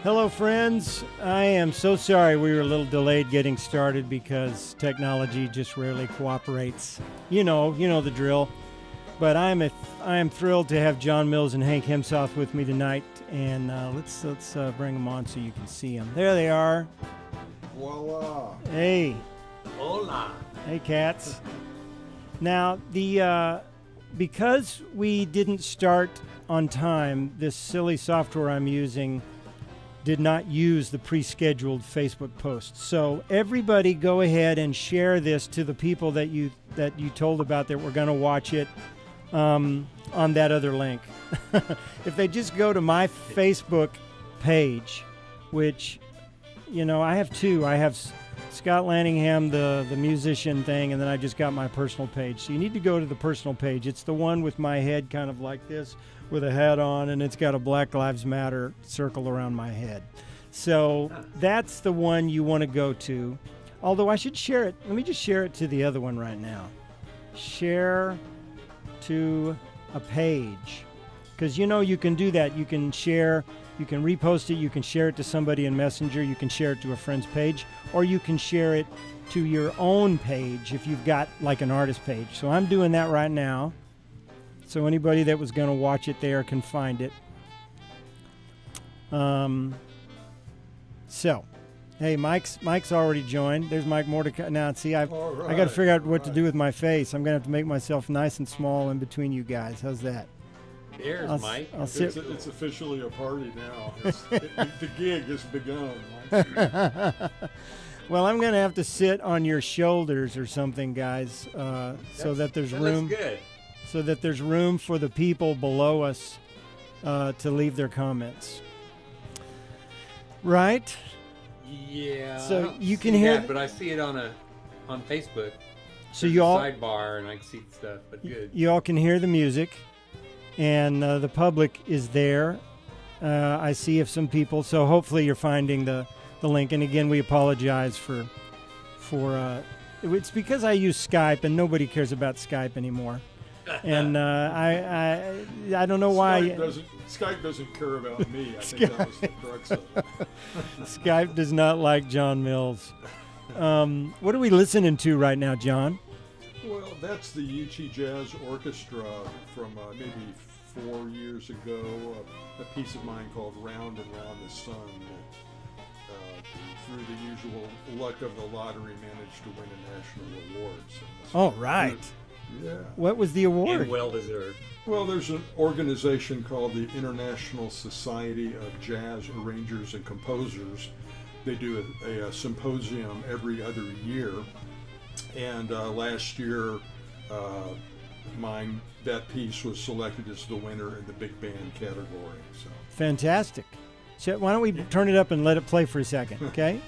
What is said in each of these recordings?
Hello, friends. I am so sorry we were a little delayed getting started because technology just rarely cooperates. You know the drill. But I am thrilled to have John Mills and Hank Hehmsoth with me tonight, and let's bring them on so you can see them. There they are. Voila. Hey. Hola. Hey, cats. Now because we didn't start on time, this silly software I'm using did not use the pre-scheduled Facebook post. So everybody go ahead and share this to the people that you told about that were going to watch it on that other link. If they just go to my Facebook page, which, I have two. I have Scott Laningham, the musician thing, and then I just got my personal page. So you need to go to the personal page. It's the one with my head kind of like this, with a hat on, and it's got a Black Lives Matter circle around my head. So that's the one you want to go to. Although I should share it. Let me just share it to the other one right now. Share to a page. Because you can do that. You can share, you can repost it, you can share it to somebody in Messenger, you can share it to a friend's page, or you can share it to your own page if you've got like an artist page. So I'm doing that right now. So anybody that was going to watch it there can find it. So, hey, Mike's already joined. There's Mike Mordecai. Now, see, I got to figure out what to do with my face. I'm going to have to make myself nice and small in between you guys. How's that? There's Mike. It's officially a party now. The gig has begun. Well, I'm going to have to sit on your shoulders or something, guys, so that there's room. Looks good. So that there's room for the people below us to leave their comments. Right? Yeah. So you can hear that, but I see it on Facebook. So There's you a all sidebar and I can see stuff, but good. You all can hear the music, and the public is there. I see if some people. So hopefully you're finding the link. And again, we apologize for it's because I use Skype and nobody cares about Skype anymore. And I don't know why. Skype doesn't care about me. I think that was the crux of it. Skype does not like John Mills. What are we listening to right now, John? Well, that's the Yuchi Jazz Orchestra from maybe 4 years ago. A piece of mine called "Round and Round the Sun" that, through the usual luck of the lottery, managed to win a national award. So oh, right. Yeah. What was the award? And well deserved. Well, there's an organization called the International Society of Jazz Arrangers and Composers. They do a symposium every other year, and last year, that piece was selected as the winner in the big band category. So fantastic. So why don't we turn it up and let it play for a second, okay?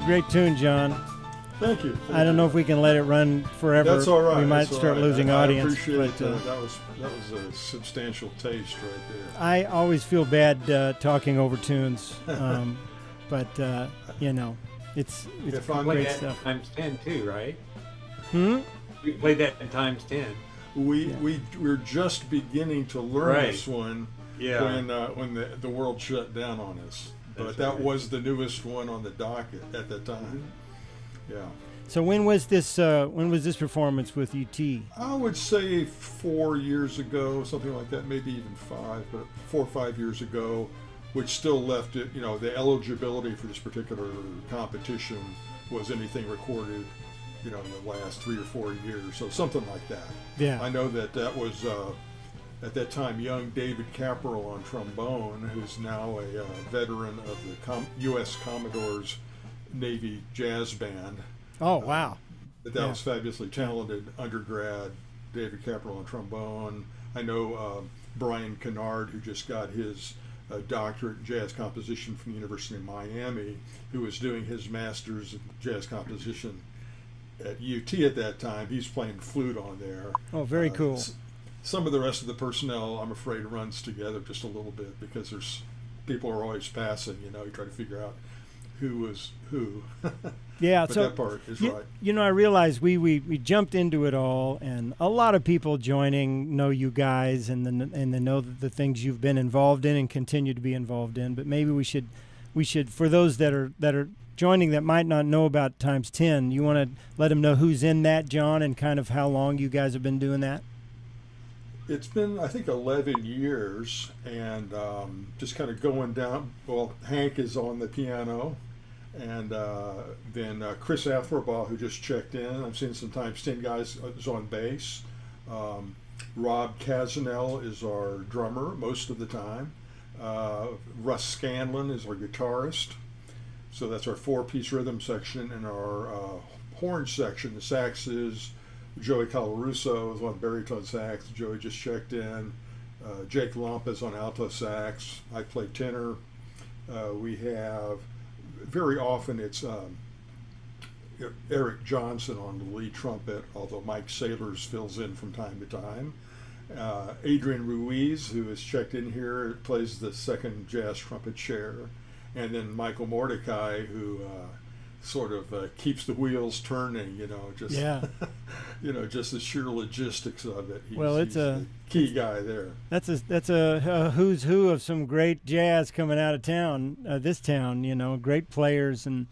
great tune, John. Thank you. I don't know if we can let it run forever. That's all right. We might That's start all right. losing I audience. appreciate but, that was a substantial taste right there. I always feel bad talking over tunes, but you know, it's If I'm- Played great that stuff. times 10 too, right? Hmm? We played that in times 10. We're just beginning to learn Right. this one Yeah. when the world shut down on us. But That's that right. was the newest one on the docket at that time. Yeah. So when was this performance with UT? I would say 4 years ago, something like that, maybe even 5, but 4 or 5 years ago, which still left it, the eligibility for this particular competition was anything recorded, in the last 3 or 4 years, so something like that. Yeah. I know that was, at that time, young David Caporal on trombone, who's now a veteran of the U.S. Commodore's Navy Jazz Band. Oh wow. But that was fabulously talented undergrad, David Caporal on trombone. I know Brian Kennard, who just got his doctorate in jazz composition from the University of Miami, who was doing his master's in jazz composition at UT at that time. He's playing flute on there. Oh, very cool. Some of the rest of the personnel, I'm afraid, runs together just a little bit because people are always passing. You try to figure out who was who. Yeah, But so that part is right. I realized we jumped into it all, and a lot of people joining know you guys and they know the things you've been involved in and continue to be involved in. But maybe we should for those that are joining that might not know about times 10, you want to let them know who's in that, John, and kind of how long you guys have been doing that. It's been, I think, 11 years, and just kind of going down. Well, Hank is on the piano, and then Chris Atherbaugh, who just checked in. I'm seeing some times 10 guys is on bass. Rob Casanel is our drummer most of the time. Russ Scanlon is our guitarist. So that's our 4-piece rhythm section, and our horn section, the sax is Joey Colarusso is on baritone sax. Joey just checked in. Jake Lampa is on alto sax. I play tenor. We have, very often it's Eric Johnson on the lead trumpet, although Mike Sailors fills in from time to time. Adrian Ruiz, who is checked in here, plays the second jazz trumpet chair. And then Michael Mordecai, who sort of keeps the wheels turning, just the sheer logistics of it. He's the key guy there. That's a who's who of some great jazz coming out of town, this town, great players. And,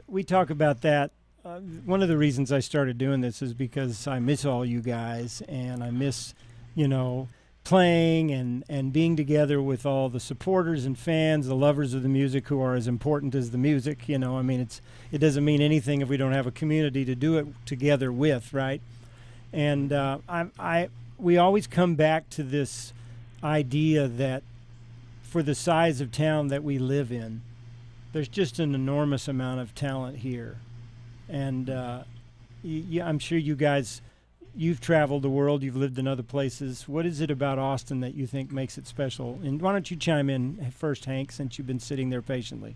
we talk about that. One of the reasons I started doing this is because I miss all you guys, and I miss, playing and being together with all the supporters and fans, the lovers of the music who are as important as the music. It doesn't mean anything if we don't have a community to do it together with, right? And we always come back to this idea that for the size of town that we live in, there's just an enormous amount of talent here. And I'm sure you guys, you've traveled the world, you've lived in other places. What is it about Austin that you think makes it special? And why don't you chime in first, Hank, since you've been sitting there patiently?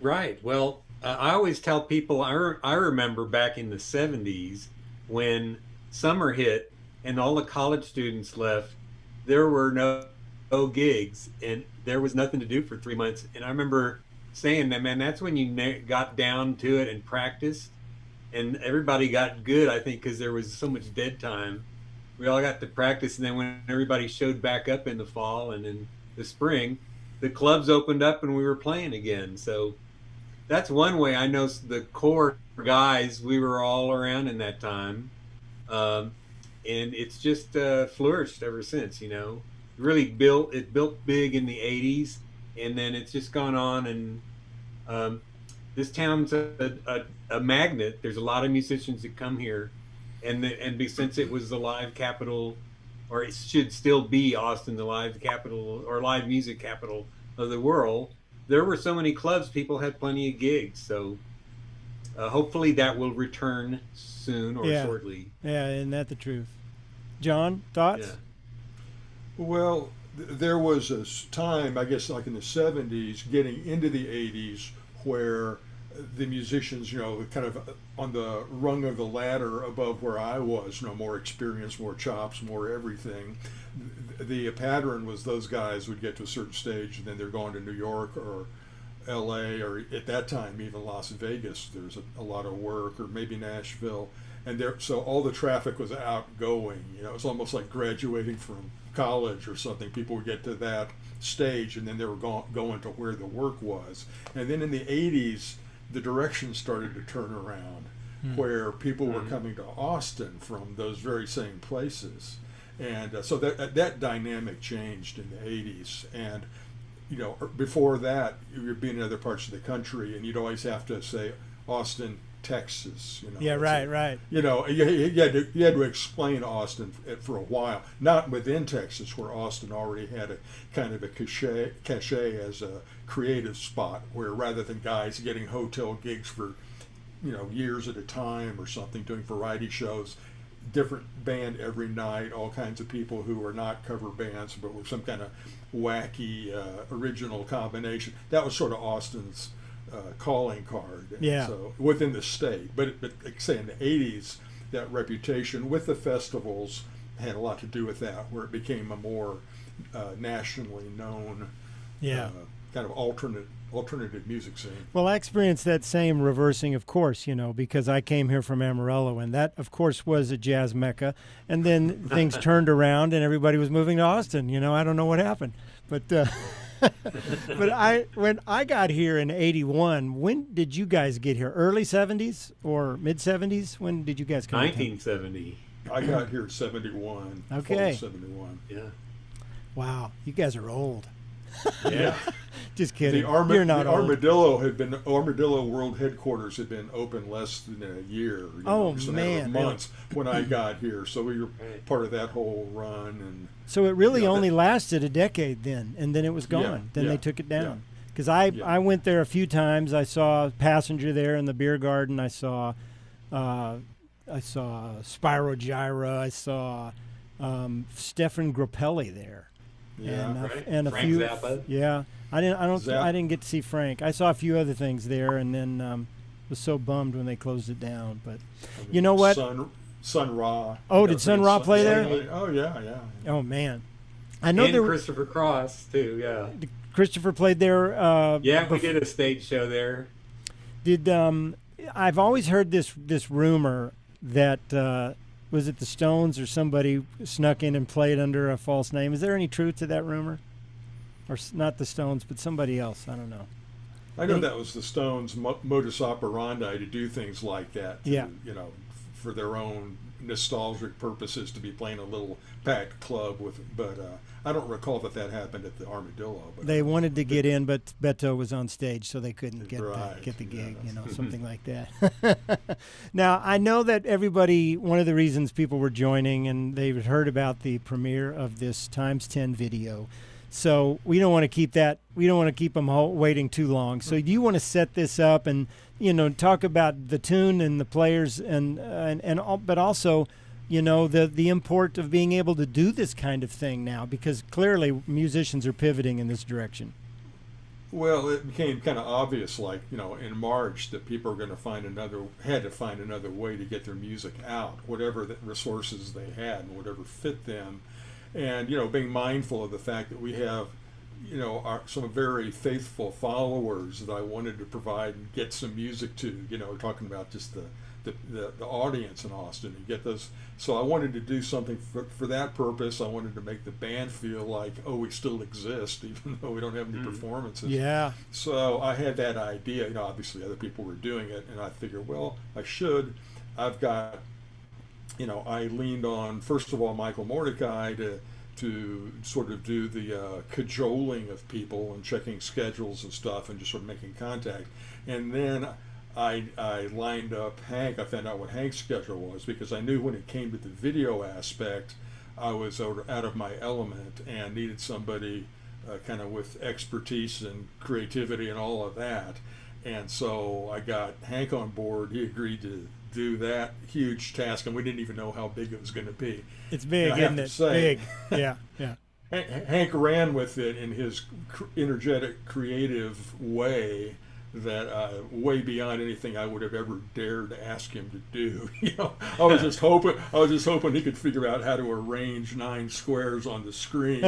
Right. Well, I always tell people, I remember back in the 70s when summer hit and all the college students left, there were no gigs and there was nothing to do for 3 months. And I remember saying that, man, that's when you got down to it and practiced. And everybody got good, I think, because there was so much dead time. We all got to practice, and then when everybody showed back up in the fall and in the spring, the clubs opened up and we were playing again. So that's one way I know the core guys, we were all around in that time. And it's just flourished ever since, Really built big in the 80s, and then it's just gone on. And this town's a magnet. There's a lot of musicians that come here, and since it was the live capital, or it should still be Austin, the live capital or live music capital of the world, there were so many clubs, people had plenty of gigs. So hopefully that will return soon or shortly. Yeah, isn't that the truth? John, thoughts? Yeah. Well, there was a time, I guess, like in the 70s, getting into the 80s, where the musicians, kind of on the rung of the ladder above where I was, more experience, more chops, more everything. The pattern was those guys would get to a certain stage and then they're going to New York or LA, or at that time even Las Vegas. There's a lot of work, or maybe Nashville, and so all the traffic was outgoing. It was almost like graduating from college or something. People would get to that stage and then they were going to where the work was. And then in the 80s, the direction started to turn around, where people were coming to Austin from those very same places. And so that dynamic changed in the 80s. And before that, you'd be in other parts of the country, and you'd always have to say Austin, Texas. Yeah, right. You had to explain Austin for a while. Not within Texas, where Austin already had a kind of a cachet as a creative spot, where rather than guys getting hotel gigs for years at a time or something, doing variety shows, different band every night, all kinds of people who were not cover bands but were some kind of wacky original combination. That was sort of Austin's calling card. Yeah. So within the state, but like say in the 80s, that reputation with the festivals had a lot to do with that, where it became a more nationally known kind of alternative music scene. Well, I experienced that same reversing, of course, because I came here from Amarillo, and that, of course, was a jazz mecca. And then things turned around, and everybody was moving to Austin. I don't know what happened, but when I got here in '81, when did you guys get here? Early '70s or mid '70s? When did you guys come? 1970. I got here in '71. Okay. Fall '71. Yeah. Wow, you guys are old. Yeah. Just kidding. You're not old. Armadillo World Headquarters had been open less than a year. Just a matter of months when I got here. So we were part of that whole run, and so it really only lasted a decade then, and then it was gone. Then they took it down. Because I went there a few times. I saw Passenger there in the beer garden. I saw Spyro Gyra. I saw Stefan Grappelli there. And a Frank few Zappa. Yeah. I didn't get to see Frank. I saw a few other things there, and then was so bummed when they closed it down. But you know what? Sun Ra. Oh, did Sun Ra play there? Oh yeah. Oh man, I know there. Christopher Cross too. Yeah. Christopher played there. We did a stage show there. Did I've always heard this rumor that was it the Stones or somebody snuck in and played under a false name? Is there any truth to that rumor? Or not the Stones, but somebody else? I don't know. I know that was the Stones' modus operandi to do things like that. For their own nostalgic purposes, to be playing a little packed club but I don't recall that happened at the Armadillo. But they wanted to get in, but Beto was on stage, so they couldn't get the gig. Something like that. Now I know that everybody. One of the reasons people were joining, and they've heard about the premiere of this ×10 video. So we don't want to keep that. We don't want to keep them waiting too long. So do you want to set this up and talk about the tune and the players but also the import of being able to do this kind of thing now, because clearly musicians are pivoting in this direction. Well, it became kind of obvious, like in March, that people are going to had to find another way to get their music out, whatever the resources they had and whatever fit them. And being mindful of the fact that we have some very faithful followers that I wanted to provide and get some music to, talking about just the audience in Austin and get those. So I wanted to do something for that purpose. I wanted to make the band feel like, we still exist, even though we don't have any performances. Yeah. So I had that idea. Obviously other people were doing it, and I figured, well, I should. I've got, I leaned on, first of all, Michael Mordecai to sort of do the cajoling of people and checking schedules and stuff and just sort of making contact. And then I lined up Hank. I found out what Hank's schedule was, because I knew when it came to the video aspect, I was out of my element and needed somebody kind of with expertise and creativity and all of that. And so I got Hank on board. He agreed to do that huge task, and we didn't even know how big it was going to be. It's big, isn't it? Big. Yeah. Hank ran with it in his energetic, creative way, that way beyond anything I would have ever dared to ask him to do. I was just hoping he could figure out how to arrange 9 squares on the screen,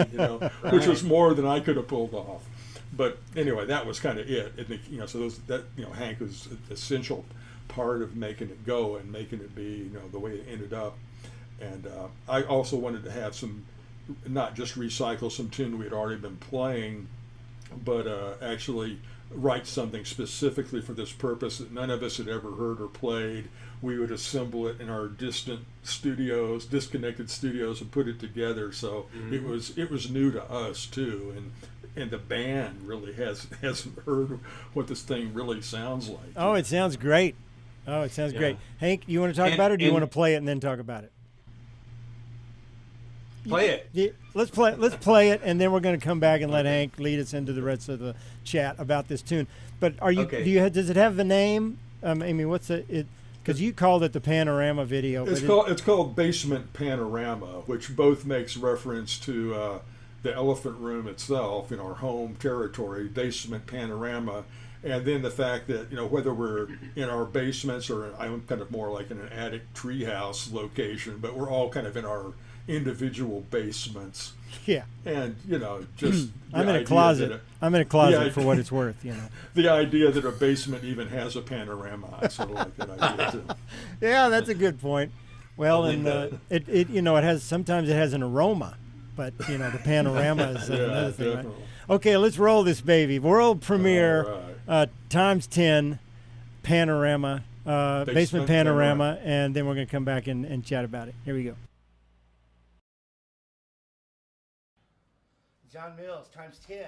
which was more than I could have pulled off. But anyway, that was kind of it. And so Hank was an essential part of making it go and making it be, the way it ended up. And I also wanted to have not just recycle some tune we had already been playing, but actually write something specifically for this purpose that none of us had ever heard or played. We would assemble it in our disconnected studios, and put it together. So it was new to us too, and the band really hasn't heard what this thing really sounds like. Oh, it sounds great. Great. Hank, you want to talk about it, or do you want to play it and then talk about it? Play it. Yeah, let's play it, and then we're going to come back and let Hank lead us into the rest of the chat about this tune. But does it have a name? I mean, what's it? Because you called it the Panorama video. It's called Basement Panorama, which both makes reference to the Elephant Room itself in our home territory, Basement Panorama. And then the fact that, whether we're in our basements or I'm kind of more like in an attic treehouse location, but we're all kind of in our individual basements. Yeah. And, just I'm in a closet. For what it's worth, The idea that a basement even has a panorama, I sort of like that idea too. Yeah, that's a good point. Well, and sometimes it has an aroma, but the panorama is another thing, right? Okay, let's roll this baby. World premiere, times 10 panorama, basement panorama, and then we're going to come back and chat about it. Here we go. John Mills, times 10.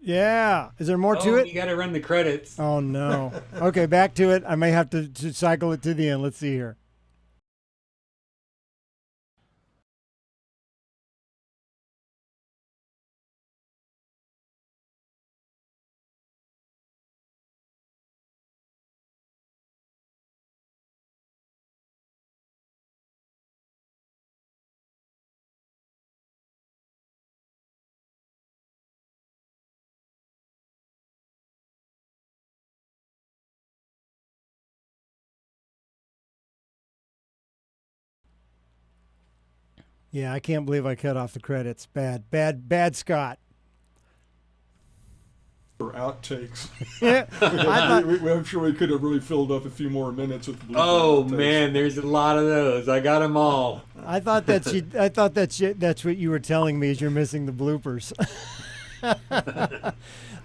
Yeah. Is there more to it? You got to run the credits. Oh, no. Okay, back to it. I may have to cycle it to the end. Let's see here. Yeah, I can't believe I cut off the credits. Bad, Scott. For outtakes. Yeah, I'm sure we could have really filled up a few more minutes with blooper Oh outtakes. man, there's a lot of those. I got them all. I thought that's what you were telling me is you're missing the bloopers. A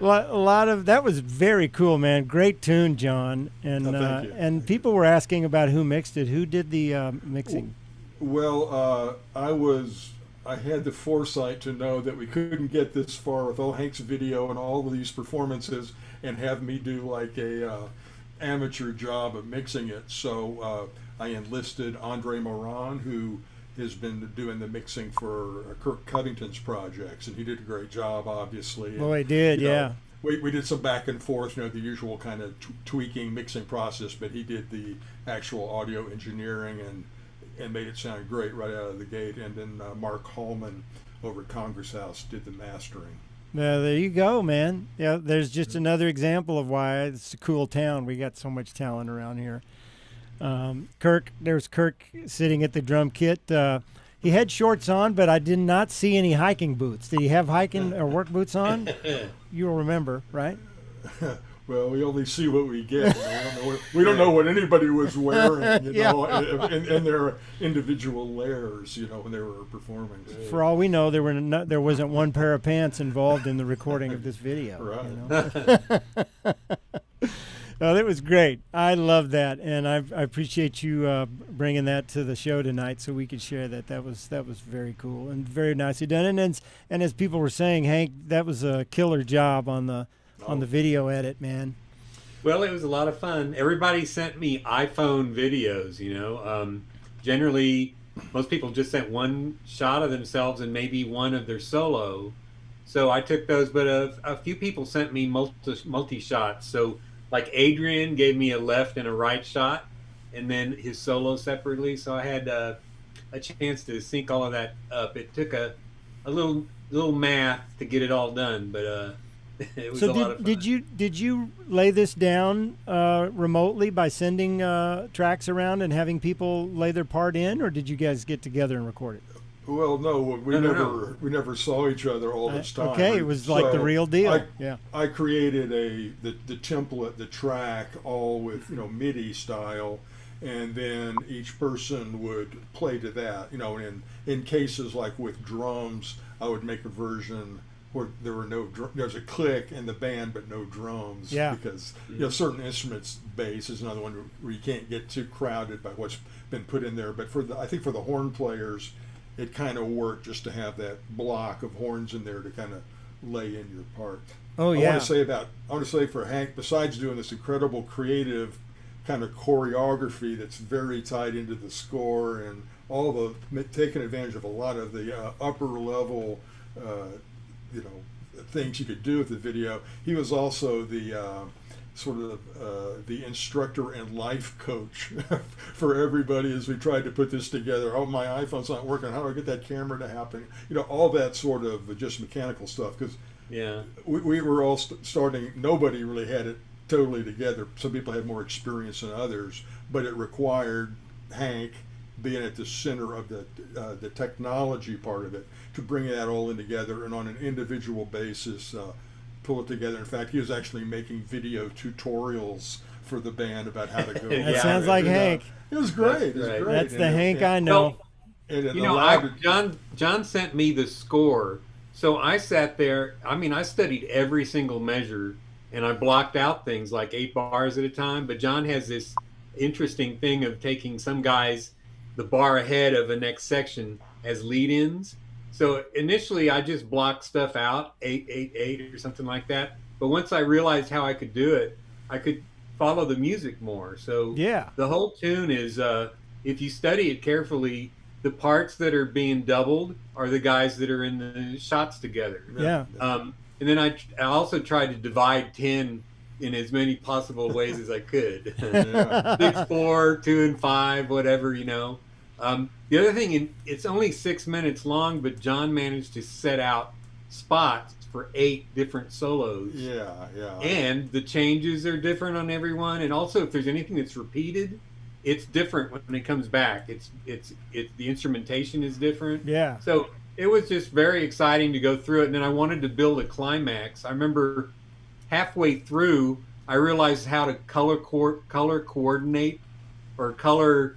lot of that was very cool, man. Great tune, John. And thank you. and people were asking about who mixed it. Who did the mixing? Well, I had the foresight to know that we couldn't get this far with Hank's video and all of these performances and have me do like a amateur job of mixing it. So I enlisted Andre Moran, who has been doing the mixing for Kirk Covington's projects, and he did a great job, obviously. Oh, he did, yeah. We did some back and forth, the usual kind of tweaking, mixing process, but he did the actual audio engineering and made it sound great right out of the gate. And then Mark Hallman over at Congress House did the mastering. There you go, man. Yeah, there's just another example of why it's a cool town. We got so much talent around here. There's Kirk sitting at the drum kit. He had shorts on, but I did not see any hiking boots. Did he have hiking or work boots on? You'll remember, right? Well, we only see what we get. We don't know what anybody was wearing, in their individual layers, when they were performing. For all we know, there wasn't one pair of pants involved in the recording of this video. Right. Oh, that was great. I love that, and I appreciate you bringing that to the show tonight so we could share that. That was very cool and very nicely done. And as people were saying, Hank, that was a killer job on the video edit, man. Well, it was a lot of fun. Everybody sent me iPhone videos, Generally, most people just sent one shot of themselves and maybe one of their solo. So I took those, but a few people sent me multi-shots. So like Adrian gave me a left and a right shot, and then his solo separately. So I had a chance to sync all of that up. It took a little math to get it all done, but it was a lot of fun. Did you lay this down remotely by sending tracks around and having people lay their part in, or did you guys get together and record it? Well, no, we never saw each other all this time. Okay, it was like the real deal. I created the template, the track, all with MIDI style, and then each person would play to that. In cases like with drums, I would make a version where there were there's a click in the band but no drums. Yeah. Because certain instruments, bass is another one where you can't get too crowded by what's been put in there. But I think for the horn players, it kind of worked just to have that block of horns in there to kind of lay in your part. Oh yeah. I want to say for Hank, besides doing this incredible creative kind of choreography that's very tied into the score and all taking advantage of a lot of the upper level, things you could do with the video. He was also the sort of the instructor and life coach for everybody as we tried to put this together. Oh, my iPhone's not working. How do I get that camera to happen? All that sort of just mechanical stuff. Because we were all starting. Nobody really had it totally together. Some people had more experience than others, but it required Hank being at the center of the technology part of it to bring that all in together and on an individual basis pull it together. In fact, he was actually making video tutorials for the band about how to go. That sounds like Hank. It was great. That's the Hank I know. John sent me the score, so I sat there. I studied every single measure, and I blocked out things like 8 bars at a time. But John has this interesting thing of taking some guys the bar ahead of the next section as lead-ins, So initially, I just blocked stuff out, 888 or something like that. But once I realized how I could do it, I could follow the music more. So Yeah. the whole tune is, if you study it carefully, the parts that are being doubled are the guys that are in the shots together. Yeah. And then I also tried to divide 10 in as many possible ways as I could. 6, 4, 2, and 5, whatever, you know. The other thing, it's only 6 minutes long, but John managed to set out spots for 8 different solos. Yeah, yeah. And the changes are different on everyone. And also, if there's anything that's repeated, it's different when it comes back. It's the instrumentation is different. Yeah. So it was just very exciting to go through it. And then I wanted to build a climax. I remember halfway through, I realized how to color coordinate or color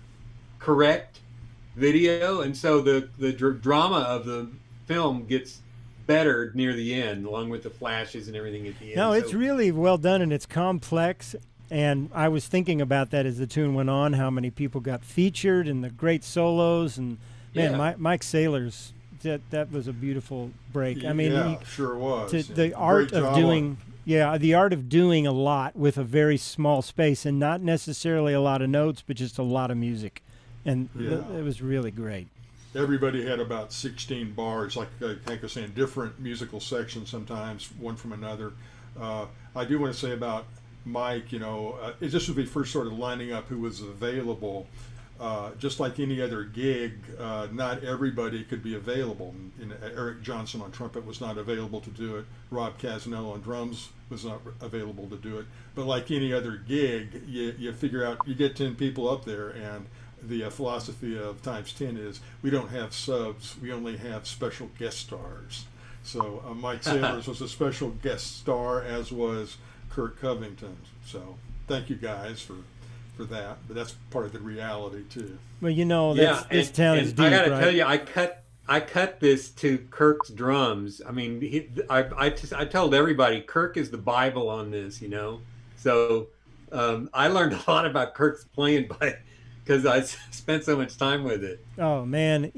correct video, and so the drama of the film gets better near the end, along with the flashes and everything at the end. No, it's really well done, and it's complex. And I was thinking about that as the tune went on, how many people got featured and the great solos. And man, Mike Saylor's that was a beautiful break. I mean, yeah, sure was. The art of doing. Yeah, the art of doing a lot with a very small space, and not necessarily a lot of notes, but just a lot of music. And it was really great. Everybody had about 16 bars, like Hank was saying, different musical sections sometimes, one from another. I do want to say about Mike, you know, this was when we first started lining up who was available. Just like any other gig, not everybody could be available. Eric Johnson on trumpet was not available to do it. Rob Casanello on drums was not available to do it. But like any other gig, you figure out, you get 10 people up there, and the philosophy of times 10 is we don't have subs, we only have special guest stars. So Mike Saylor's was a special guest star, as was Kirk Covington. So thank you guys for that, but that's part of the reality too. Well, you know, this town is deep. I gotta right? tell you, I cut this to Kirk's drums. I mean, I told everybody Kirk is the Bible on this, you know. So I learned a lot about Kirk's playing because I spent so much time with it. Oh man,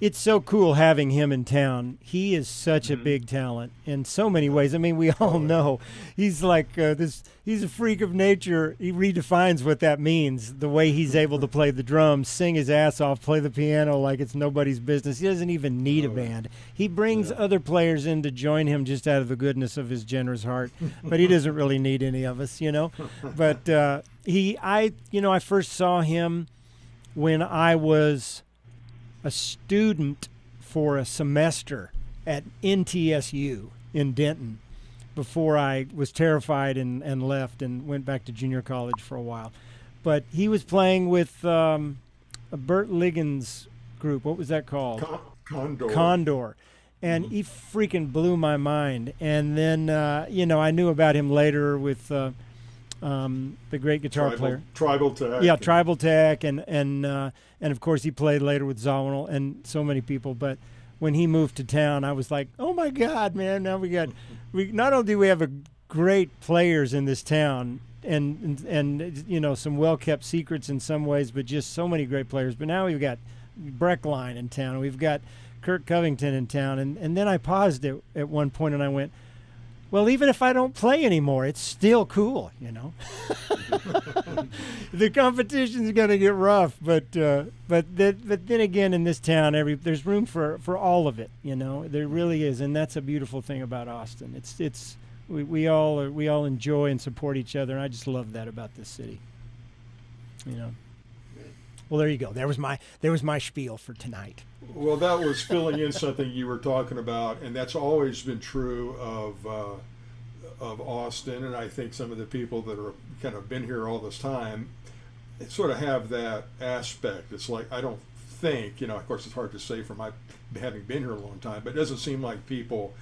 it's so cool having him in town. He is such a big talent in so many ways. I mean, we all know he's like he's a freak of nature. He redefines what that means. The way he's able to play the drums, sing his ass off, play the piano like it's nobody's business. He doesn't even need a band. He brings other players in to join him just out of the goodness of his generous heart. But he doesn't really need any of us, you know. But I first saw him when I was a student for a semester at NTSU in Denton before I was terrified and left and went back to junior college for a while. But he was playing with Bert Liggins' group. What was that called? Condor. And he freaking blew my mind. And then, I knew about him later with the great guitar player. Tribal Tech. Yeah, Tribal Tech. And of course, he played later with Zawinul and so many people. But when he moved to town, I was like, oh, my God, man. Now we not only do we have great players in this town and some well-kept secrets in some ways, but just so many great players. But now we've got Breckline in town. We've got Kirk Covington in town. And then I paused at one point and I went, well, even if I don't play anymore, it's still cool, you know. The competition's going to get rough, but then again, in this town, there's room for all of it, you know. There really is, and that's a beautiful thing about Austin. We all enjoy and support each other, and I just love that about this city, you know. Well, there you go. There was my spiel for tonight. Well, that was filling in something you were talking about, and that's always been true of Austin, and I think some of the people that are kind of been here all this time sort of have that aspect. It's like, I don't think, of course it's hard to say from my having been here a long time, but it doesn't seem like people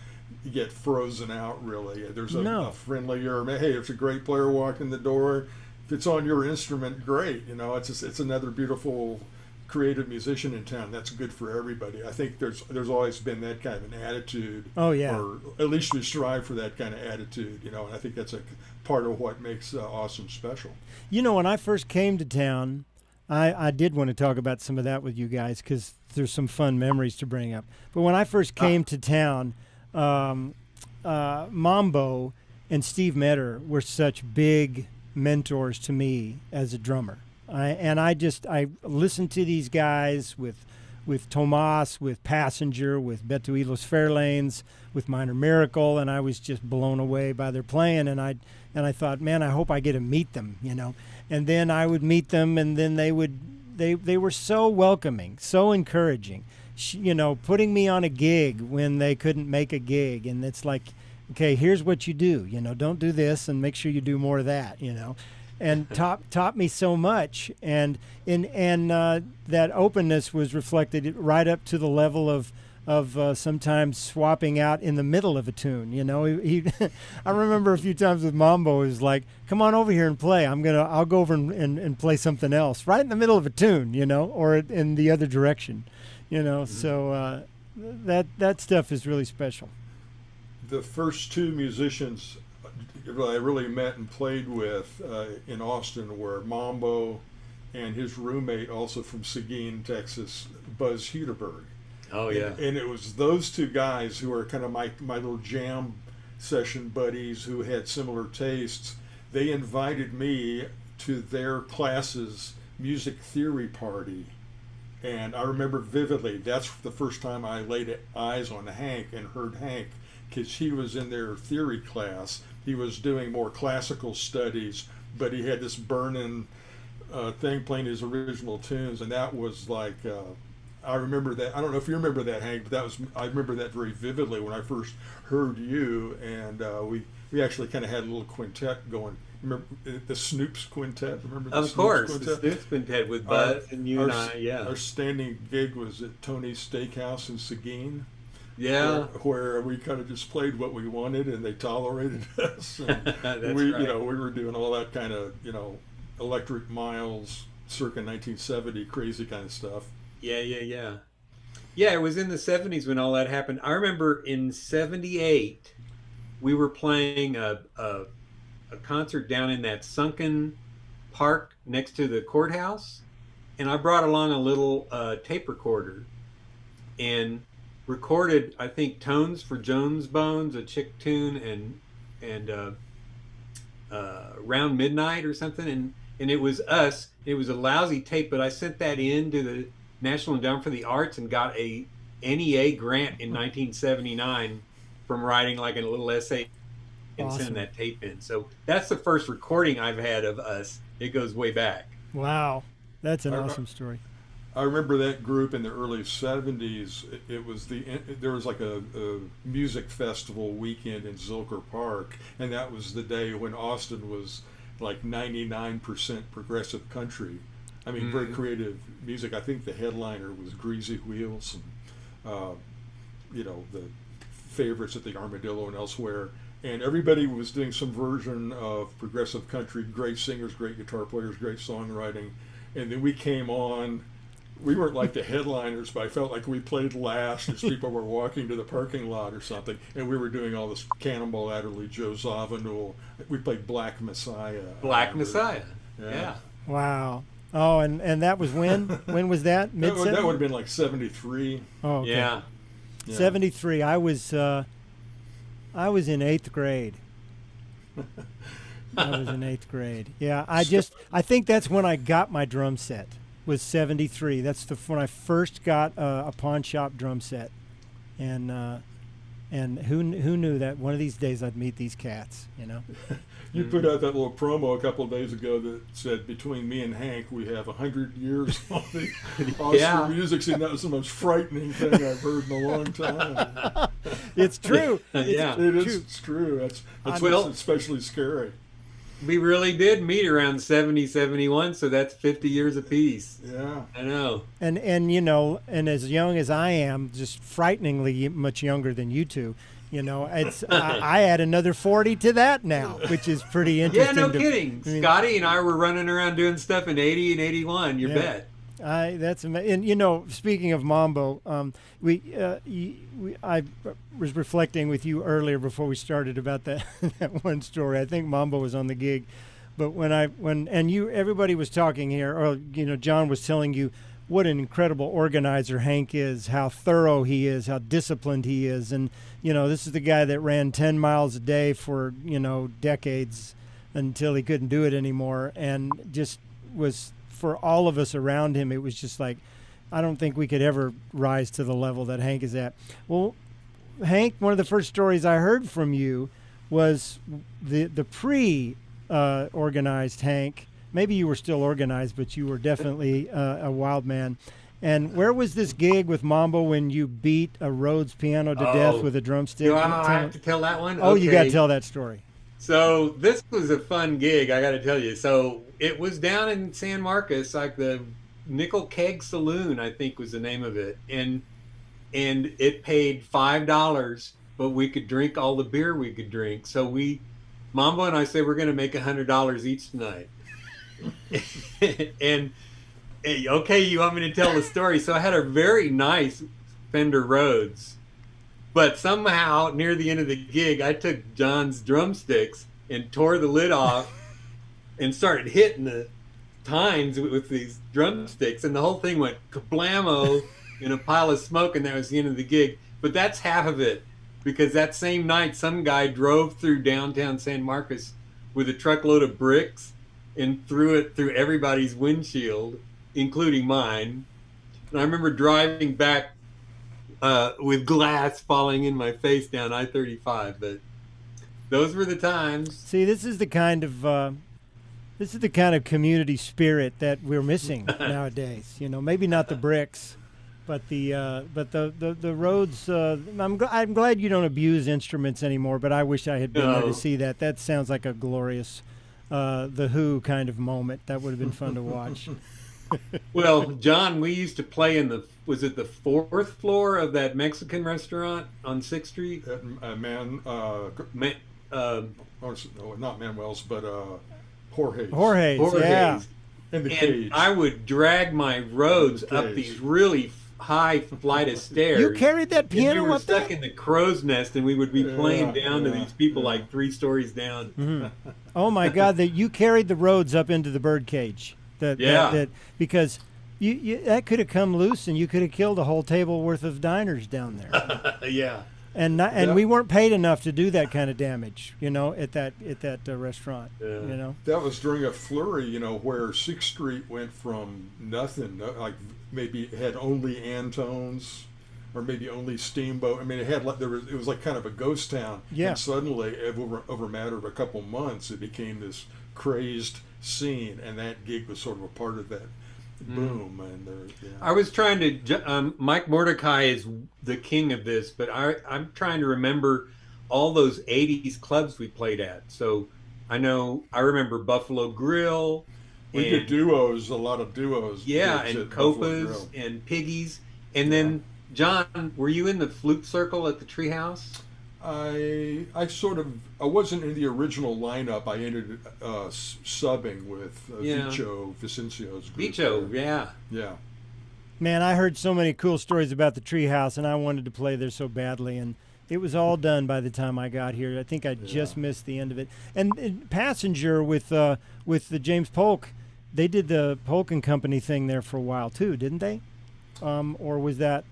get frozen out really. There's a friendlier, hey, there's a great player walking the door. If it's on your instrument, great. It's another beautiful creative musician in town. That's good for everybody. I think there's always been that kind of an attitude. Oh yeah. Or at least we strive for that kind of attitude. And I think that's a part of what makes Austin special. When I first came to town, I did want to talk about some of that with you guys because there's some fun memories to bring up. But when I first came to town, Mambo and Steve Metter were such big mentors to me as a drummer. I listened to these guys with Tomas, with Passenger, with Beto y los Fairlanes, with Minor Miracle, and I was just blown away by their playing. And I thought, man, I hope I get to meet them, you know. And then I would meet them, and then they were so welcoming, so encouraging, you know, putting me on a gig when they couldn't make a gig. And it's like, okay, here's what you do, you know, don't do this, and make sure you do more of that, you know. And taught me so much, and that openness was reflected right up to the level of sometimes swapping out in the middle of a tune. You know, I remember a few times with Mambo, it was like, "Come on over here and play. I'll go over and play something else right in the middle of a tune, you know, or in the other direction, you know." Mm-hmm. So that stuff is really special. The first two musicians I really met and played with in Austin were Mambo and his roommate, also from Seguin, Texas, Buzz Huderberg. Oh, yeah. And it was those two guys who are kind of my little jam session buddies who had similar tastes. They invited me to their class's music theory party. And I remember vividly, that's the first time I laid eyes on Hank and heard Hank, because he was in their theory class. He was doing more classical studies, but he had this burning thing playing his original tunes, and that was like, I remember that. I don't know if you remember that, Hank, but I remember that very vividly when I first heard you, and we actually kind of had a little quintet going. Remember the Snoops Quintet? Remember the Of course, the Snoops Quintet with Buzz and you and I, yeah. Our standing gig was at Tony's Steakhouse in Seguin. Yeah, where we kind of just played what we wanted, and they tolerated us. And That's we, right. you know, we were doing all that kind of, you know, Electric Miles, circa 1970, crazy kind of stuff. Yeah. Yeah, it was in the 70s when all that happened. I remember in 78, we were playing a concert down in that sunken park next to the courthouse, and I brought along a little tape recorder and recorded, I think, Tones for Jones Bones, a Chick tune, and Round Midnight or something, and it was us. It was a lousy tape, but I sent that in to the National Endowment for the Arts and got a NEA grant in 1979 from writing like a little essay and sending that tape in. So that's the first recording I've had of us. It goes way back. Wow, that's an awesome story. I remember that group in the early 70s. It was there was like a music festival weekend in Zilker Park, and that was the day when Austin was like 99% progressive country. I mean, very creative music. I think the headliner was Greasy Wheels and, you know, the favorites at the Armadillo and elsewhere. And everybody was doing some version of progressive country, great singers, great guitar players, great songwriting. And then we came on. We weren't like the headliners, but I felt like we played last as people were walking to the parking lot or something. And we were doing all this Cannonball Adderley, Joe Zawinul. We played Black Messiah. Black Messiah. Yeah. Wow. Oh, and that was when? When was that? That would have been like 73. Oh, okay. Yeah. 73. I was in 8th grade. I was in 8th grade. Yeah, I think that's when I got my drum set. Was 73. That's when I first got a pawn shop drum set, and who knew that one of these days I'd meet these cats, you know. You put out that little promo a couple of days ago that said, between me and Hank, we have 100 years on the Austin music scene. That was the most frightening thing I've heard in a long time. It's true. It's true. That's what's especially scary. We really did meet around 70, 71, so that's 50 years apiece. Yeah. I know. And you know, and as young as I am, just frighteningly much younger than you two, you know, it's I add another 40 to that now, which is pretty interesting. Yeah, no kidding. I mean, Scotty and I were running around doing stuff in 80 and 81, you bet. That's amazing. And you know, speaking of Mambo, I was reflecting with you earlier before we started about that that one story. I think Mambo was on the gig But everybody was talking here, or John was telling you what an incredible organizer Hank is, how thorough he is, how disciplined he is, and this is the guy that ran 10 miles a day for decades until he couldn't do it anymore, and just was, for all of us around him, it was just like, I don't think we could ever rise to the level that Hank is at. Well, Hank, one of the first stories I heard from you was the organized Hank. Maybe you were still organized, but you were definitely a wild man. And where was this gig with Mambo when you beat a Rhodes piano to death with a drumstick? Do I have to tell that one? Oh, okay. You got to tell that story. So this was a fun gig, I got to tell you. So it was down in San Marcos, like the Nickel Keg Saloon, I think was the name of it. And it paid $5, but we could drink all the beer we could drink. So Mambo and I said, we're going to make $100 each tonight. And okay, you want me to tell the story? So I had a very nice Fender Rhodes, but somehow near the end of the gig, I took John's drumsticks and tore the lid off and started hitting the tines with these drumsticks, and the whole thing went kablamo in a pile of smoke, and that was the end of the gig. But that's half of it, because that same night, some guy drove through downtown San Marcos with a truckload of bricks and threw it through everybody's windshield, including mine. And I remember driving back with glass falling in my face down I-35. But those were the times. See, this is the kind of community spirit that we're missing nowadays. Maybe not the bricks, but the Rhodes. I'm glad you don't abuse instruments anymore. But I wish I had been there to see that. That sounds like a glorious The Who kind of moment. That would have been fun to watch. Well, John, we used to play in the 4th floor of that Mexican restaurant on 6th Street? Not Manuel's, but Jorge's. Jorge's, yeah. In the cage. I would drag my Rhodes up these really high flight of stairs. You carried that piano we were up stuck there? in the crow's nest, and we would be playing down to these people like 3 stories down. Mm-hmm. Oh my God! That you carried the Rhodes up into the bird cage. Because that could have come loose, and you could have killed a whole table worth of diners down there. Yeah. And we weren't paid enough to do that kind of damage, at that restaurant. Yeah. That was during a flurry, where 6th Street went from nothing, like maybe it had only Antones, or maybe only Steamboat. I mean, it was like kind of a ghost town. Yeah. And suddenly, over a matter of a couple months, it became this crazy scene, and that gig was sort of a part of that boom. And I was trying to Mike Mordecai is the king of this, but I'm trying to remember all those 80s clubs we played at. So I remember Buffalo Grill. We did duos, a lot of duos. Yeah, and Copas and Piggies. And then, John, were you in the flute circle at the Treehouse? I wasn't in the original lineup. I ended subbing with Vico Vicencio's group. Vico, yeah. Yeah. Man, I heard so many cool stories about the Treehouse, and I wanted to play there so badly, and it was all done by the time I got here. I think I just missed the end of it. And Passenger with the James Polk, they did the Polk and Company thing there for a while too, didn't they? Or was that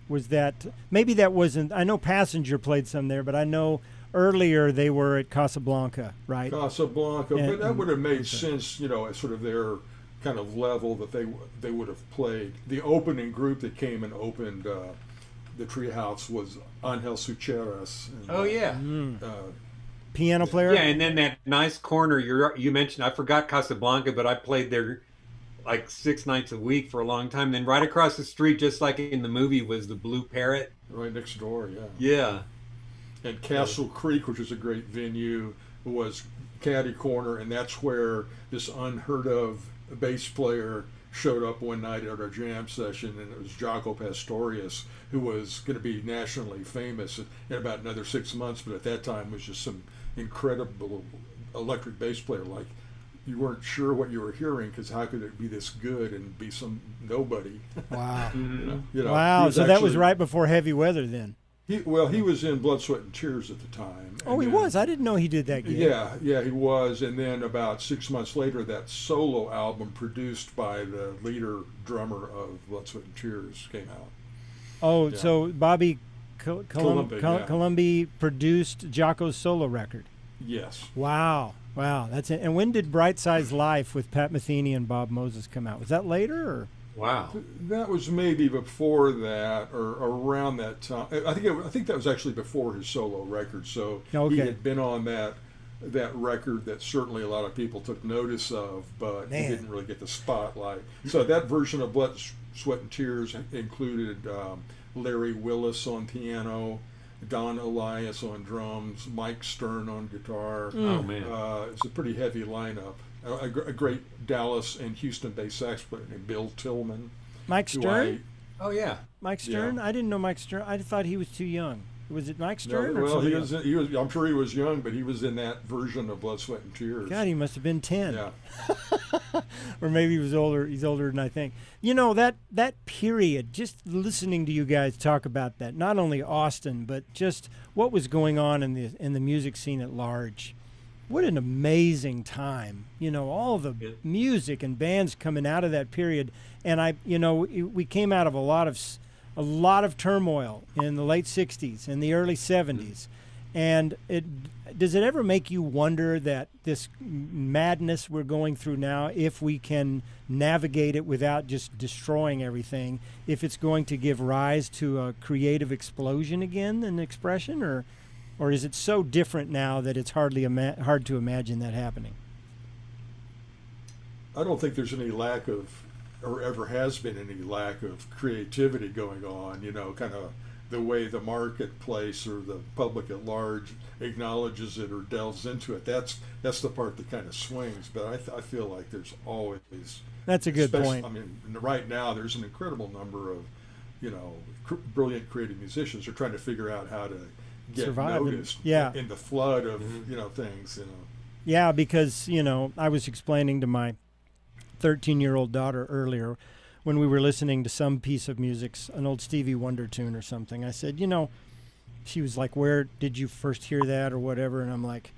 maybe that wasn't? I know Passenger played some there, but I know earlier they were at Casablanca, right? Casablanca, but that would have made sense, at sort of their kind of level that they would have played. The opening group that came and opened the Treehouse was Angel Sucheras. Piano player. Yeah, and then that nice corner you mentioned. I forgot Casablanca, but I played there like 6 nights a week for a long time. Then right across the street, just like in the movie, was the Blue Parrot. Right next door, yeah. Yeah. And Castle Creek, which is a great venue, was Caddy Corner, and that's where this unheard of bass player showed up one night at our jam session, and it was Jaco Pastorius, who was going to be nationally famous in about another 6 months, but at that time was just some incredible electric bass player. Like, you weren't sure what you were hearing, because how could it be this good and be some nobody? Wow. Mm-hmm. Wow. So that was right before Heavy Weather then. He was in Blood, Sweat, and Tears at the time. Oh, he was. I didn't know he did that gig. Yeah, he was. And then about 6 months later, that solo album produced by the leader drummer of Blood, Sweat, and Tears came out. Oh, Yeah. so Bobby Colomby, Colomby produced Jocko's solo record. Yes. Wow, that's it. And when did Bright Side's Life with Pat Metheny and Bob Moses come out? Was that later, or? Wow. That was maybe before that, or around that time. I think that was actually before his solo record. So Okay. he had been on that record that certainly a lot of people took notice of, but he didn't really get the spotlight. So that version of Blood, Sweat, and Tears included Larry Willis on piano, Don Elias on drums, Mike Stern on guitar. Oh man. It's a pretty heavy lineup. A great Dallas and Houston-based sax player named Bill Tillman. Mike Stern? Oh yeah. Mike Stern? Yeah. I didn't know Mike Stern. I thought he was too young. Was it Mike Stern? No, or well, somebody he else? was. I'm sure he was young, but he was in that version of Blood, Sweat, and Tears. God, he must have been 10. Yeah. Or maybe he was older. He's older than I think. You know, that period, just listening to you guys talk about that, not only Austin, but just what was going on in the music scene at large. What an amazing time. You know, all the music and bands coming out of that period. And we came out of a lot of turmoil in the late 60s and the early 70s. And does it ever make you wonder that this madness we're going through now, if we can navigate it without just destroying everything, if it's going to give rise to a creative explosion again in expression, or is it so different now that it's hard to imagine that happening? I don't think there's any lack of, or ever has been any lack of creativity going on, kind of the way the marketplace or the public at large acknowledges it or delves into it. That's the part that kind of swings, but I feel like there's always... That's a good point. I mean, right now there's an incredible number of, brilliant creative musicians who are trying to figure out how to get survive noticed in the flood of, things, Yeah, because, I was explaining to my 13-year-old daughter earlier when we were listening to some piece of music, an old Stevie Wonder tune or something. I said, she was like, where did you first hear that or whatever? And I'm like,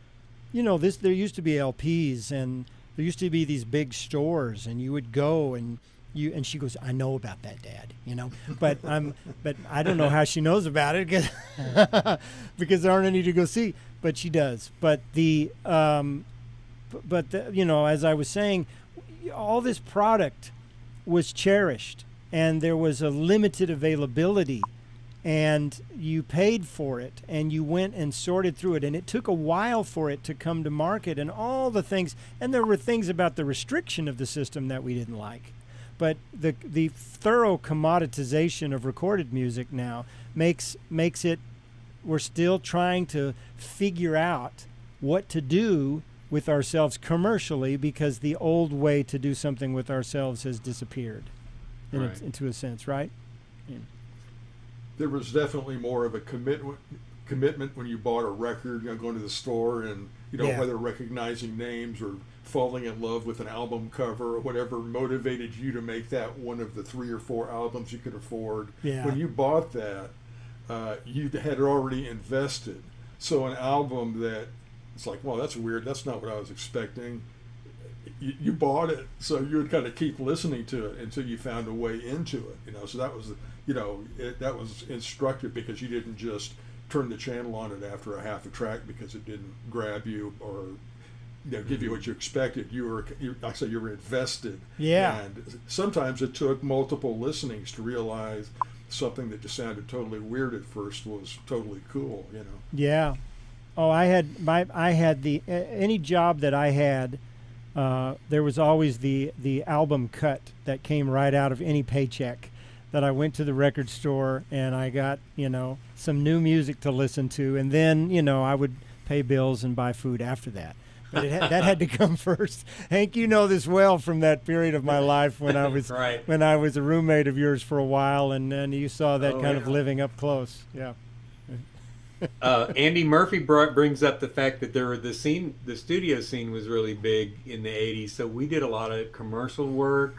there used to be LPs and there used to be these big stores and you would go and she goes, I know about that, Dad, but I don't know how she knows about it because there aren't any to go see, but she does. But as I was saying, all this product was cherished and there was a limited availability and you paid for it and you went and sorted through it and it took a while for it to come to market and all the things, and there were things about the restriction of the system that we didn't like, but the thorough commoditization of recorded music now makes it, we're still trying to figure out what to do with ourselves commercially because the old way to do something with ourselves has disappeared into a sense, right? Yeah. There was definitely more of a commitment when you bought a record, going to the store and, whether recognizing names or falling in love with an album cover or whatever motivated you to make that one of the 3 or 4 albums you could afford. Yeah. When you bought that, you had already invested. So an album that it's like, well, that's weird. That's not what I was expecting. You bought it, so you would kind of keep listening to it until you found a way into it. So that was, that was instructive because you didn't just turn the channel on it after a half a track because it didn't grab you or give you what you expected. You were invested. Yeah. And sometimes it took multiple listenings to realize something that just sounded totally weird at first was totally cool. Yeah. Oh, I had any job that I had, there was always the album cut that came right out of any paycheck that I went to the record store and I got, some new music to listen to. And then, I would pay bills and buy food after that. But that had to come first. Hank, you know this well from that period of my life when I was when I was a roommate of yours for a while and you saw that of living up close. Yeah. Andy Murphy brings up the fact that the studio scene was really big in the 80s, so we did a lot of commercial work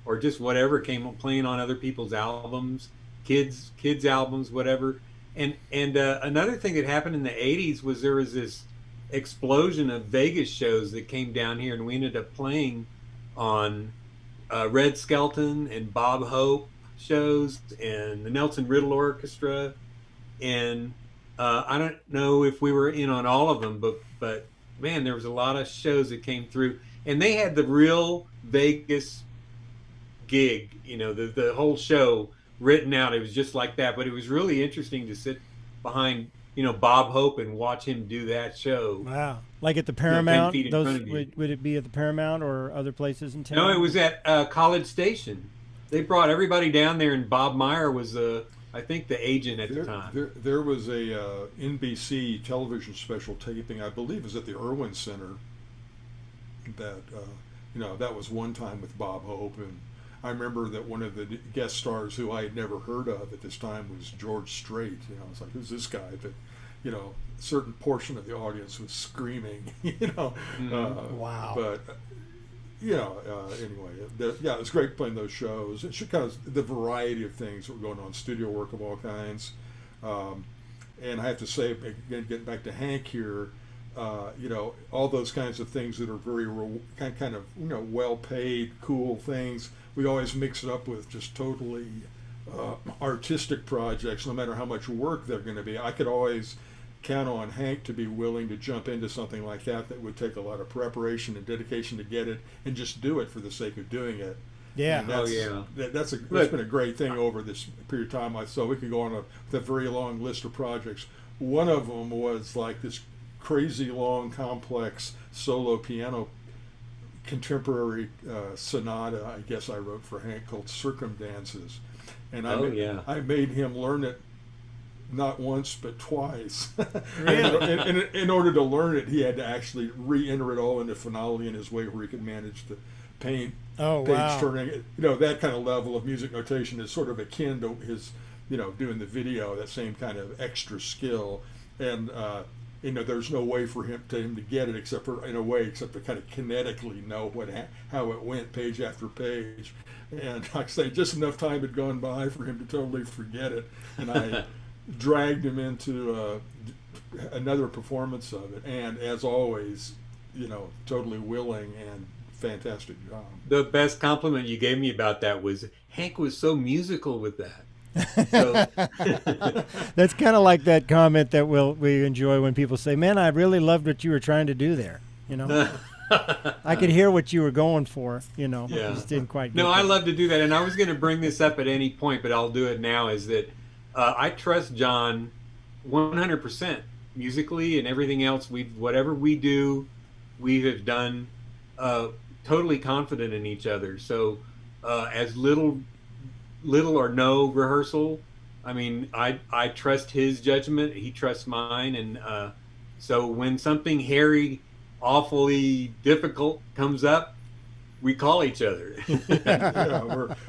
or just whatever came playing on other people's albums, kids albums, whatever. And another thing that happened in the 80s was there was this explosion of Vegas shows that came down here, and we ended up playing on Red Skelton and Bob Hope shows and the Nelson Riddle Orchestra. And I don't know if we were in on all of them, but man, there was a lot of shows that came through, and they had the real Vegas gig, the whole show written out. It was just like that, but it was really interesting to sit behind Bob Hope and watch him do that show. Wow. Like at the Paramount? 10 feet in front of you. Would it be at the Paramount or other places in town? No, it was at College Station. They brought everybody down there, and Bob Meyer was I think the agent at the time. There was a NBC television special taping, I believe it was at the Irwin Center, that that was one time with Bob Hope. And I remember that one of the guest stars who I had never heard of at this time was George Strait. I was like, who's this guy? But a certain portion of the audience was screaming. Wow. But anyway, it was great playing those shows. It should kind of the variety of things that were going on, studio work of all kinds. And I have to say, again, getting back to Hank here, all those kinds of things that are very kind of well-paid, cool things. We always mix it up with just totally artistic projects, no matter how much work they're going to be. I could always count on Hank to be willing to jump into something like that would take a lot of preparation and dedication to get it, and just do it for the sake of doing it. Yeah. That's been a great thing over this period of time. So we could go on with a very long list of projects. One of them was like this crazy long, complex solo piano contemporary sonata, I guess I wrote for Hank, called Circumdances. And I made him learn it not once but twice. Really? In order to learn it, he had to actually re-enter it all into finale in his way where he could manage the page turning. That kind of level of music notation is sort of akin to his, doing the video, that same kind of extra skill. And there's no way for him to get it except to kind of kinetically know how it went page after page. And like I say, just enough time had gone by for him to totally forget it. And I dragged him into another performance of it. And as always, totally willing and fantastic job. The best compliment you gave me about that was Hank was so musical with that. So. That's kind of like that comment that we enjoy when people say, "Man, I really loved what you were trying to do there." I could hear what you were going for. Just didn't quite. No, I love to do that, and I was going to bring this up at any point, but I'll do it now. Is that I trust John 100% musically and everything else. Whatever we do, we have done totally confident in each other. So as little or no rehearsal. I mean, I trust his judgment. He trusts mine. And so when something hairy, awfully difficult comes up, we call each other.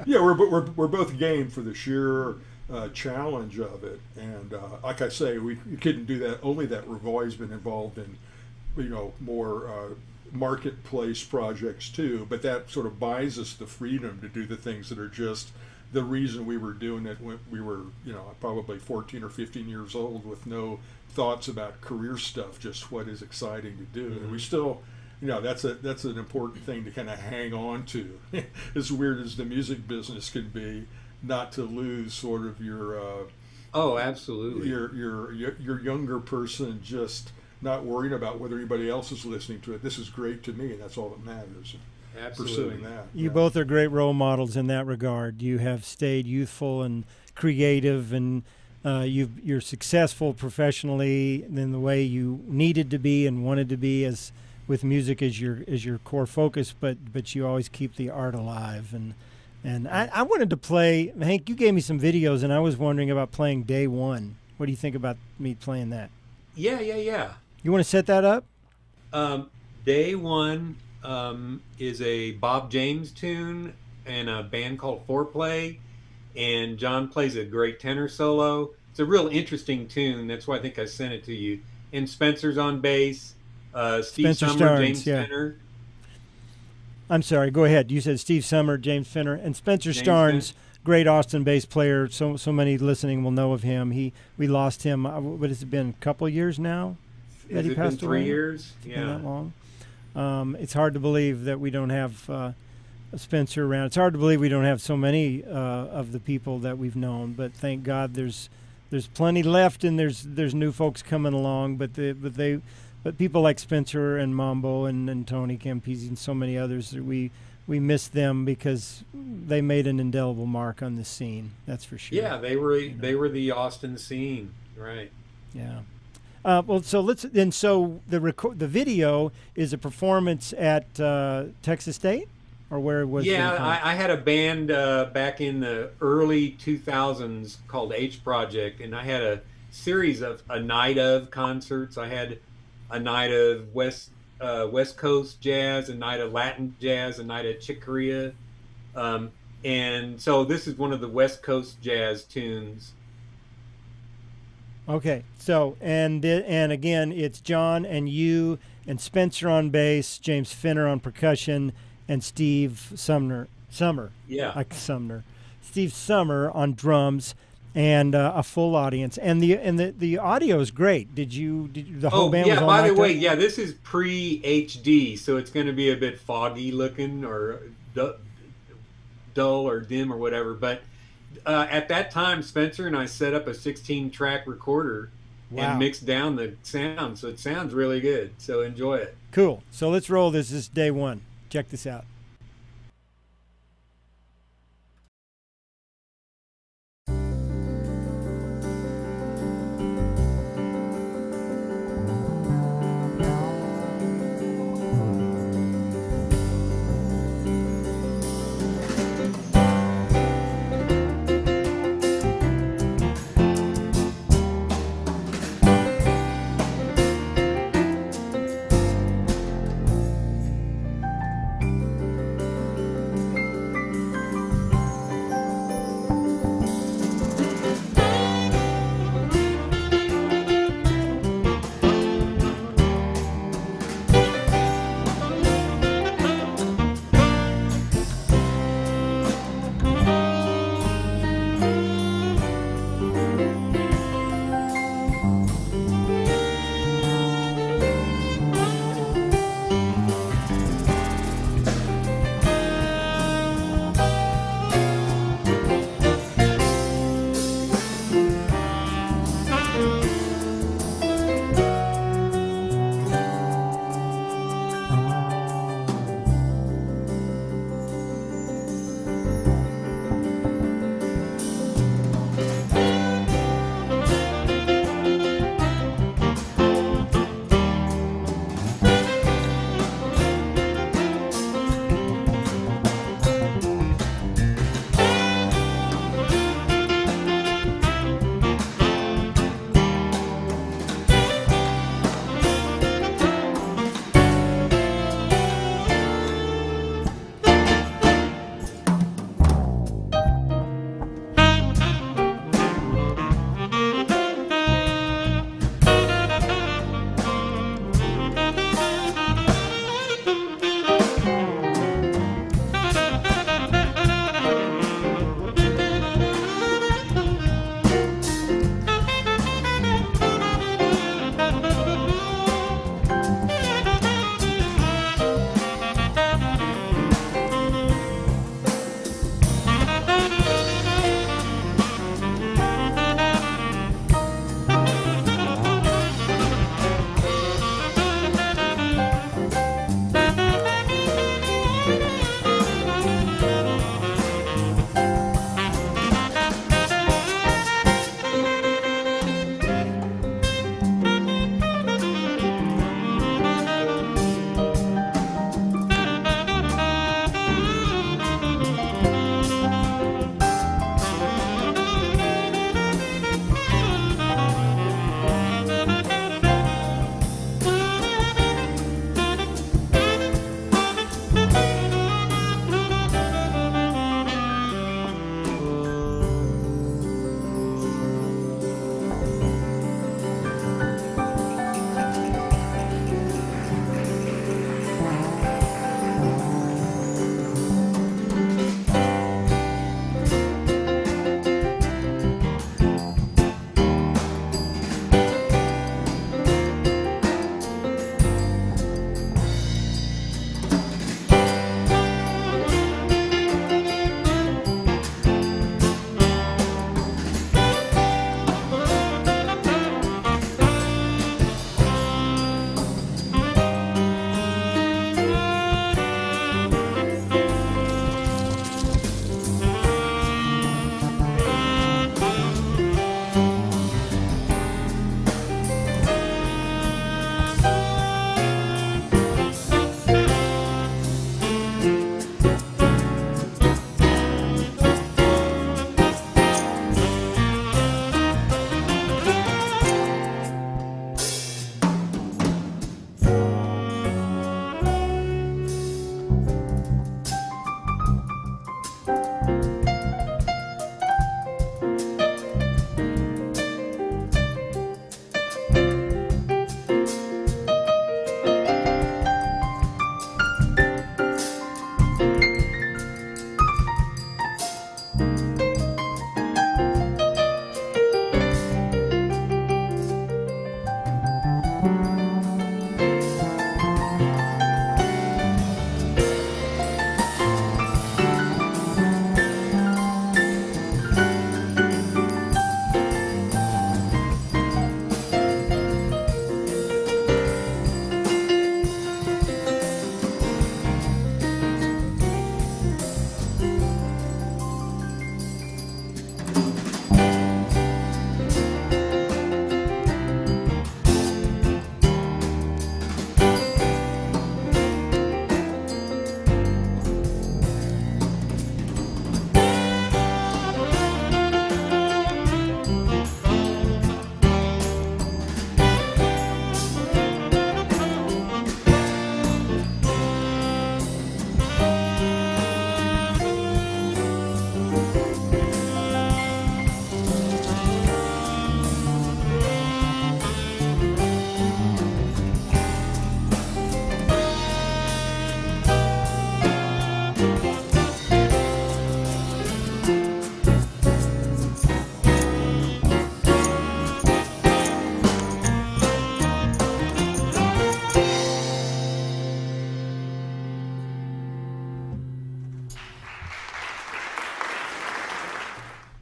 We're both game for the sheer challenge of it. And like I say, we couldn't do that. Only that we've always been involved in, more marketplace projects too. But that sort of buys us the freedom to do the things that are just the reason we were doing it when we were, probably 14 or 15 years old with no thoughts about career stuff, just what is exciting to do. Mm-hmm. And we still, that's an important thing to kind of hang on to. As weird as the music business can be, not to lose sort of your absolutely your younger person, just not worrying about whether anybody else is listening to it. This is great to me, and that's all that matters. Absolutely. Pursuing that. You both are great role models in that regard. You have stayed youthful and creative, and you're successful professionally in the way you needed to be and wanted to be, as with music as your core focus. But you always keep the art alive. And I wanted to play, Hank. You gave me some videos, and I was wondering about playing Day One. What do you think about me playing that? Yeah. You want to set that up? Day One. Is a Bob James tune and a band called Foreplay, and John plays a great tenor solo. It's a real interesting tune. That's why I think I sent it to you. And Spencer's on bass, Steve Summer, James Fenner. I'm sorry, go ahead. You said Steve Summer, James Fenner, and Spencer Starnes great Austin bass player. So many listening will know of him. We lost him. What has it been? A couple of years now that Has he it passed been away. 3 years? It's been Yeah. that long. It's hard to believe that we don't have Spencer around. It's hard to believe we don't have so many of the people that we've known. But thank God there's plenty left, and there's new folks coming along. But people like Spencer and Mambo and Tony Campisi and so many others, we miss them because they made an indelible mark on the scene. That's for sure. Yeah, they were the Austin scene, right? Yeah. Well, so the video is a performance at Texas State, or where was it? Yeah, I had a band back in the early 2000s called H Project, and I had a series of a night of concerts. I had a night of West Coast jazz, a night of Latin jazz, a night of Chick Corea, and so this is one of the West Coast jazz tunes. Okay, so and again, it's John and you and Spencer on bass, James Finner on percussion, and Steve Sumner. Steve Summer on drums, and a full audience. And the audio is great. Did the whole band? Yeah. Was all By the mic'd way, up? yeah, this is pre-HD, so it's going to be a bit foggy looking or dull or dim or whatever. But at that time, Spencer and I set up a 16-track recorder and mixed down the sound, so it sounds really good. So enjoy it. Cool. So let's roll this. This is day one. Check this out.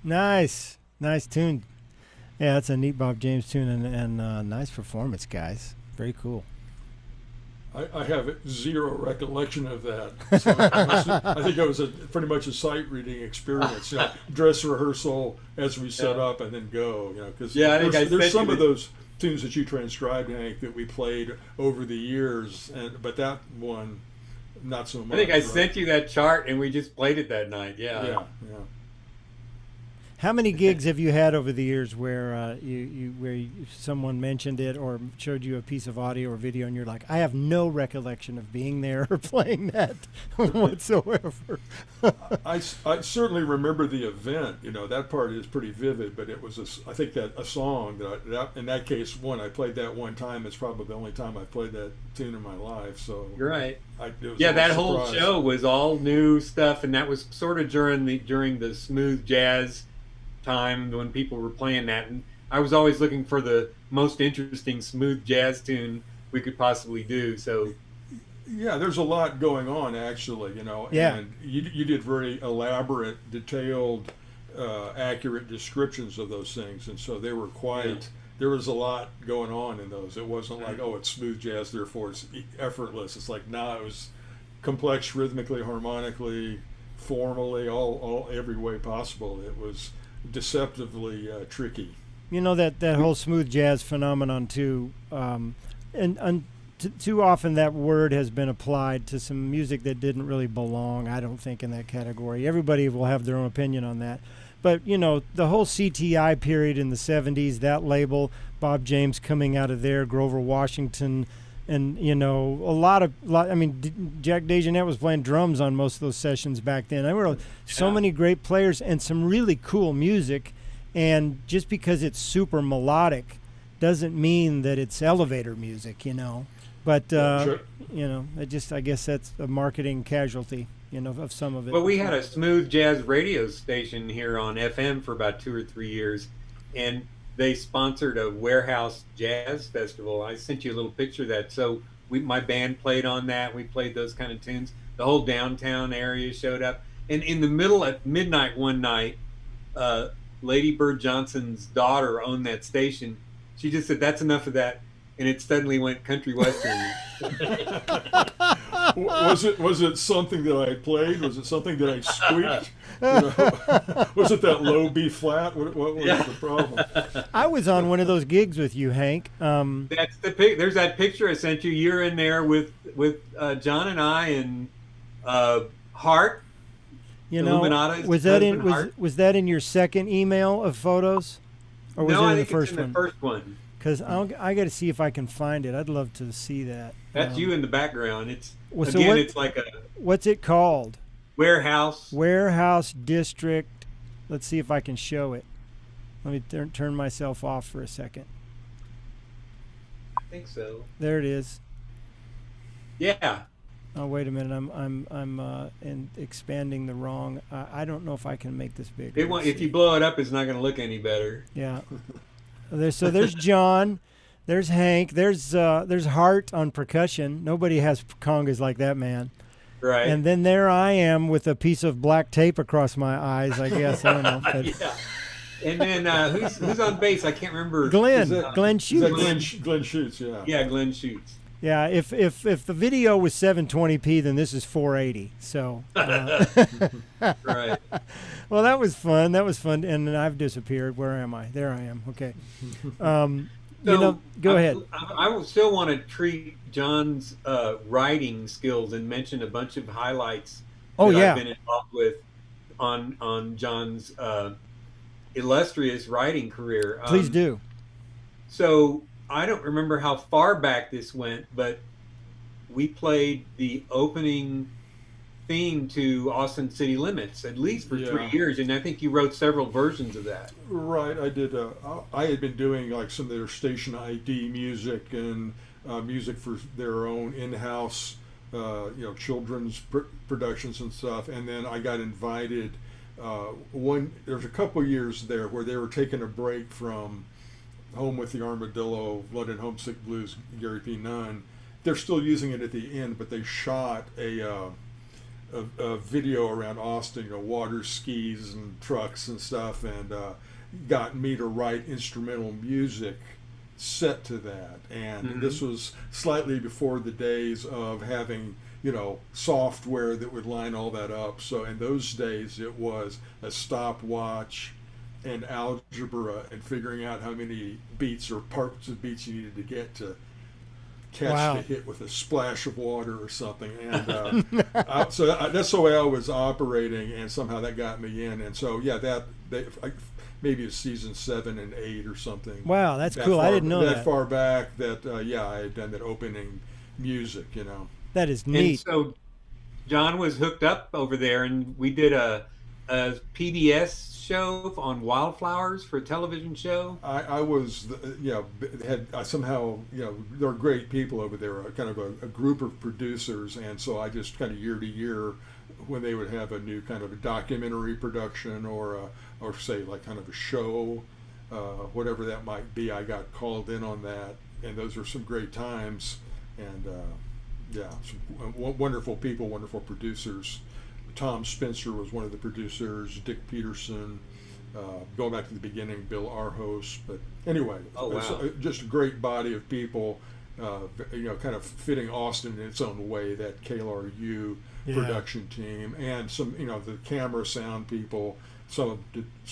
Nice tune. Yeah, that's a neat Bob James tune, and nice performance, guys. Very cool. I have zero recollection of that. So I think it was pretty much a sight reading experience. Dress rehearsal as we set up and then go. Because there's some of those tunes that you transcribed, Hank, that we played over the years, but that one, not so much. I think I sent you that chart, and we just played it that night. Yeah. How many gigs have you had over the years where someone mentioned it or showed you a piece of audio or video, and you're like, I have no recollection of being there or playing that whatsoever? I certainly remember the event. That part is pretty vivid. But it was I think that a song that in that case, I played that one time. It's probably the only time I played that tune in my life. So you're right. That whole show was all new stuff, and that was sort of during the smooth jazz time when people were playing that, and I was always looking for the most interesting smooth jazz tune we could possibly do. So there's a lot going on actually, and you did very elaborate, detailed, accurate descriptions of those things, and so they were quite there was a lot going on in those. It wasn't like, it's smooth jazz, therefore it's effortless. It's like, it was complex rhythmically, harmonically, formally, all every way possible. It was deceptively tricky. That whole smooth jazz phenomenon too, and too often that word has been applied to some music that didn't really belong, I don't think, in that category. Everybody will have their own opinion on that. But, the whole CTI period in the 70s, that label, Bob James coming out of there, Grover Washington, and, Jack DeJohnette was playing drums on most of those sessions back then. There were so many great players and some really cool music. And just because it's super melodic doesn't mean that it's elevator music, But, sure. I guess that's a marketing casualty, of some of it. Well, we had a smooth jazz radio station here on FM for about 2 or 3 years, and they sponsored a warehouse jazz festival. I sent you a little picture of that. So my band played on that. We played those kind of tunes. The whole downtown area showed up. And in the middle at midnight one night, Lady Bird Johnson's daughter owned that station. She just said, "That's enough of that." And it suddenly went country western. Was it something that I played? Was it something that I squeaked? Was it that low B flat? What was the problem? I was on one of those gigs with you, Hank. That's the there's that picture I sent you. You're in there with John and I and Hart. Was that in your second email of photos, or was it in the first one? The first one. Because I got to see if I can find it. I'd love to see that. That's you in the background. It's it's like a. What's it called? Warehouse District. Let's see if I can show it. Let me turn myself off for a second. I think so. There it is. Yeah. Oh, wait a minute. I'm expanding the wrong. I don't know if I can make this bigger. If you blow it up, it's not going to look any better. Yeah. There's John, there's Hank, there's Hart on percussion. Nobody has congas like that man. Right. And then there I am with a piece of black tape across my eyes, I guess. I don't know. But yeah. And then who's on bass? I can't remember. Glenn Schutz. Glenn Schutz, yeah. Yeah, Glenn Schutz. Yeah, if the video was 720p, then this is 480. So. Right. Well, that was fun. And I've disappeared. Where am I? There I am. Okay. Go ahead. I will still want to treat John's writing skills and mention a bunch of highlights I've been involved with on John's illustrious writing career. Please do. So I don't remember how far back this went, but we played the opening theme to Austin City Limits at least for 3 years, and I think you wrote several versions of that. Right, I did. I had been doing like some of their station ID music and music for their own in-house, children's productions and stuff. And then I got invited. There's a couple years there where they were taking a break from Home with the Armadillo, London Homesick Blues, Gary P. Nunn. They're still using it at the end, but they shot a a video around Austin, water skis and trucks and stuff, and got me to write instrumental music set to that. And this was slightly before the days of having software that would line all that up. So in those days it was a stopwatch and algebra and figuring out how many beats or parts of beats you needed to get to catch the hit with a splash of water or something. And that's the way I was operating, and somehow that got me in. And so maybe it's season 7 and 8 or something. Wow, that's cool. I didn't know that far back. That I had done that opening music. That is neat. And so John was hooked up over there, and we did a PBS show on wildflowers for a television show. I was, somehow, they're great people over there, kind of a group of producers, and so I just kind of year to year, when they would have a new kind of a documentary production or say like kind of a show, whatever that might be, I got called in on that, and those were some great times, and some wonderful people, wonderful producers. Tom Spencer was one of the producers, Dick Peterson, going back to the beginning, Bill Arhos. But anyway, just a great body of people, kind of fitting Austin in its own way, that KLRU production team, and some, the camera sound people, some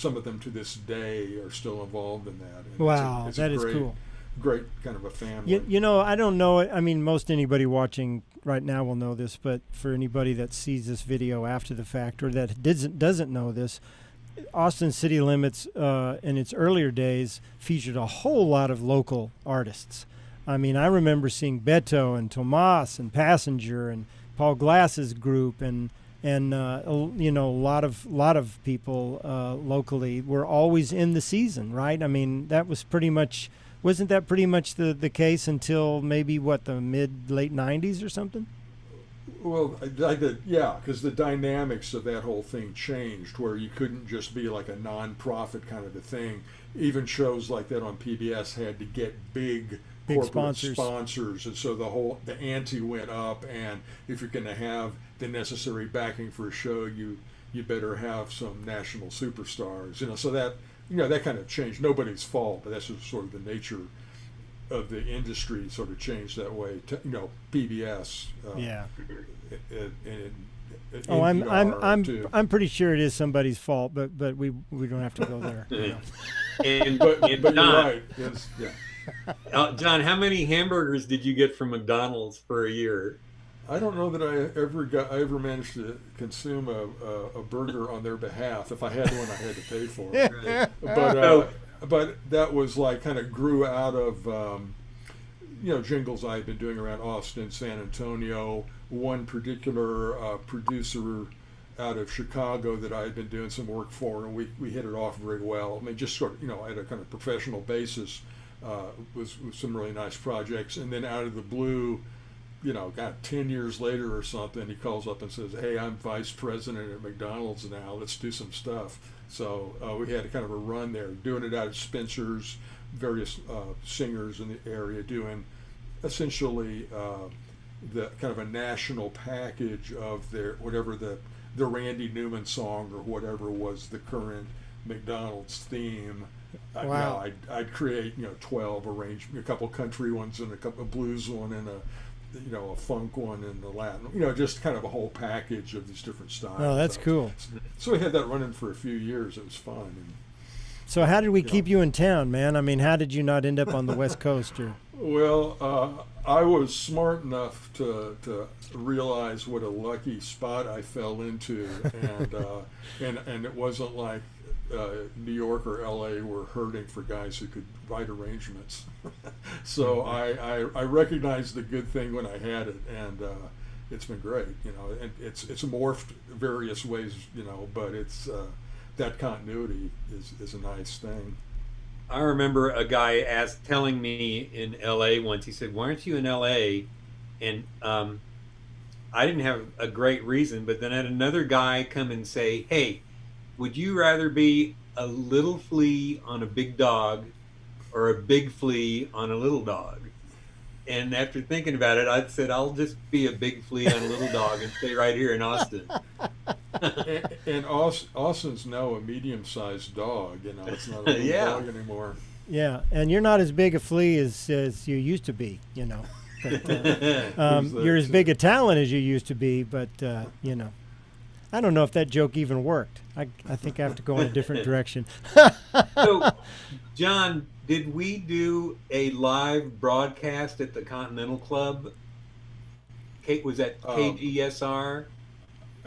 of them to this day are still involved in that. And that is cool. Great kind of a family. I don't know. I mean, most anybody watching right now will know this, but for anybody that sees this video after the fact or that doesn't know this, Austin City Limits in its earlier days featured a whole lot of local artists. I mean, I remember seeing Beto and Tomas and Passenger and Paul Glass's group and a lot of people locally were always in the season, right? I mean, that was pretty much. Wasn't that pretty much the case until maybe, the late 90s or something? Well, because the dynamics of that whole thing changed, where you couldn't just be like a non-profit kind of a thing. Even shows like that on PBS had to get big corporate sponsors, and so the ante went up, and if you're going to have the necessary backing for a show, you better have some national superstars, so that that kind of changed. Nobody's fault, but that's just sort of the nature of the industry. Sort of changed that way. PBS. I'm pretty sure it is somebody's fault, but we don't have to go there. But you're right. Yes, John, how many hamburgers did you get from McDonald's for a year? I don't know that I ever managed to consume a burger on their behalf. If I had one, I had to pay for it. But that was like kind of grew out of jingles I had been doing around Austin, San Antonio. One particular producer out of Chicago that I had been doing some work for, and we hit it off very well. I mean, just sort of at a kind of professional basis, with some really nice projects. And then out of the blue, 10 years later or something, he calls up and says, "Hey, I'm vice president at McDonald's now. Let's do some stuff." So we had kind of a run there, doing it out at Spencer's, various singers in the area doing essentially the kind of a national package of their whatever the Randy Newman song or whatever was the current McDonald's theme. Wow. I'd create 12 arrangements, a couple country ones and a couple of blues one and a funk one and a Latin, just kind of a whole package of these different styles. Oh, that's cool. So we had that running for a few years. It was fun. And, so how did we keep you in town, man? I mean, how did you not end up on the West Coast? Well, I was smart enough to realize what a lucky spot I fell into, and it wasn't like New York or LA were hurting for guys who could write arrangements. So I recognized the good thing when I had it, and it's been great, and it's morphed various ways, but it's that continuity is a nice thing. I remember a guy telling me in LA once, he said, "Why aren't you in LA?" And I didn't have a great reason, but then I had another guy come and say, "Hey, would you rather be a little flea on a big dog or a big flea on a little dog?" And after thinking about it, I said, I'll just be a big flea on a little dog and stay right here in Austin. And Austin's now a medium-sized dog. You know, it's not a little dog anymore. Yeah, and you're not as big a flea as you used to be, you know. But, you're as big a talent as you used to be, but, you know. I don't know if that joke even worked. I think I have to go in a different direction. So, John, did we do a live broadcast at the Continental Club? Was that KGSR?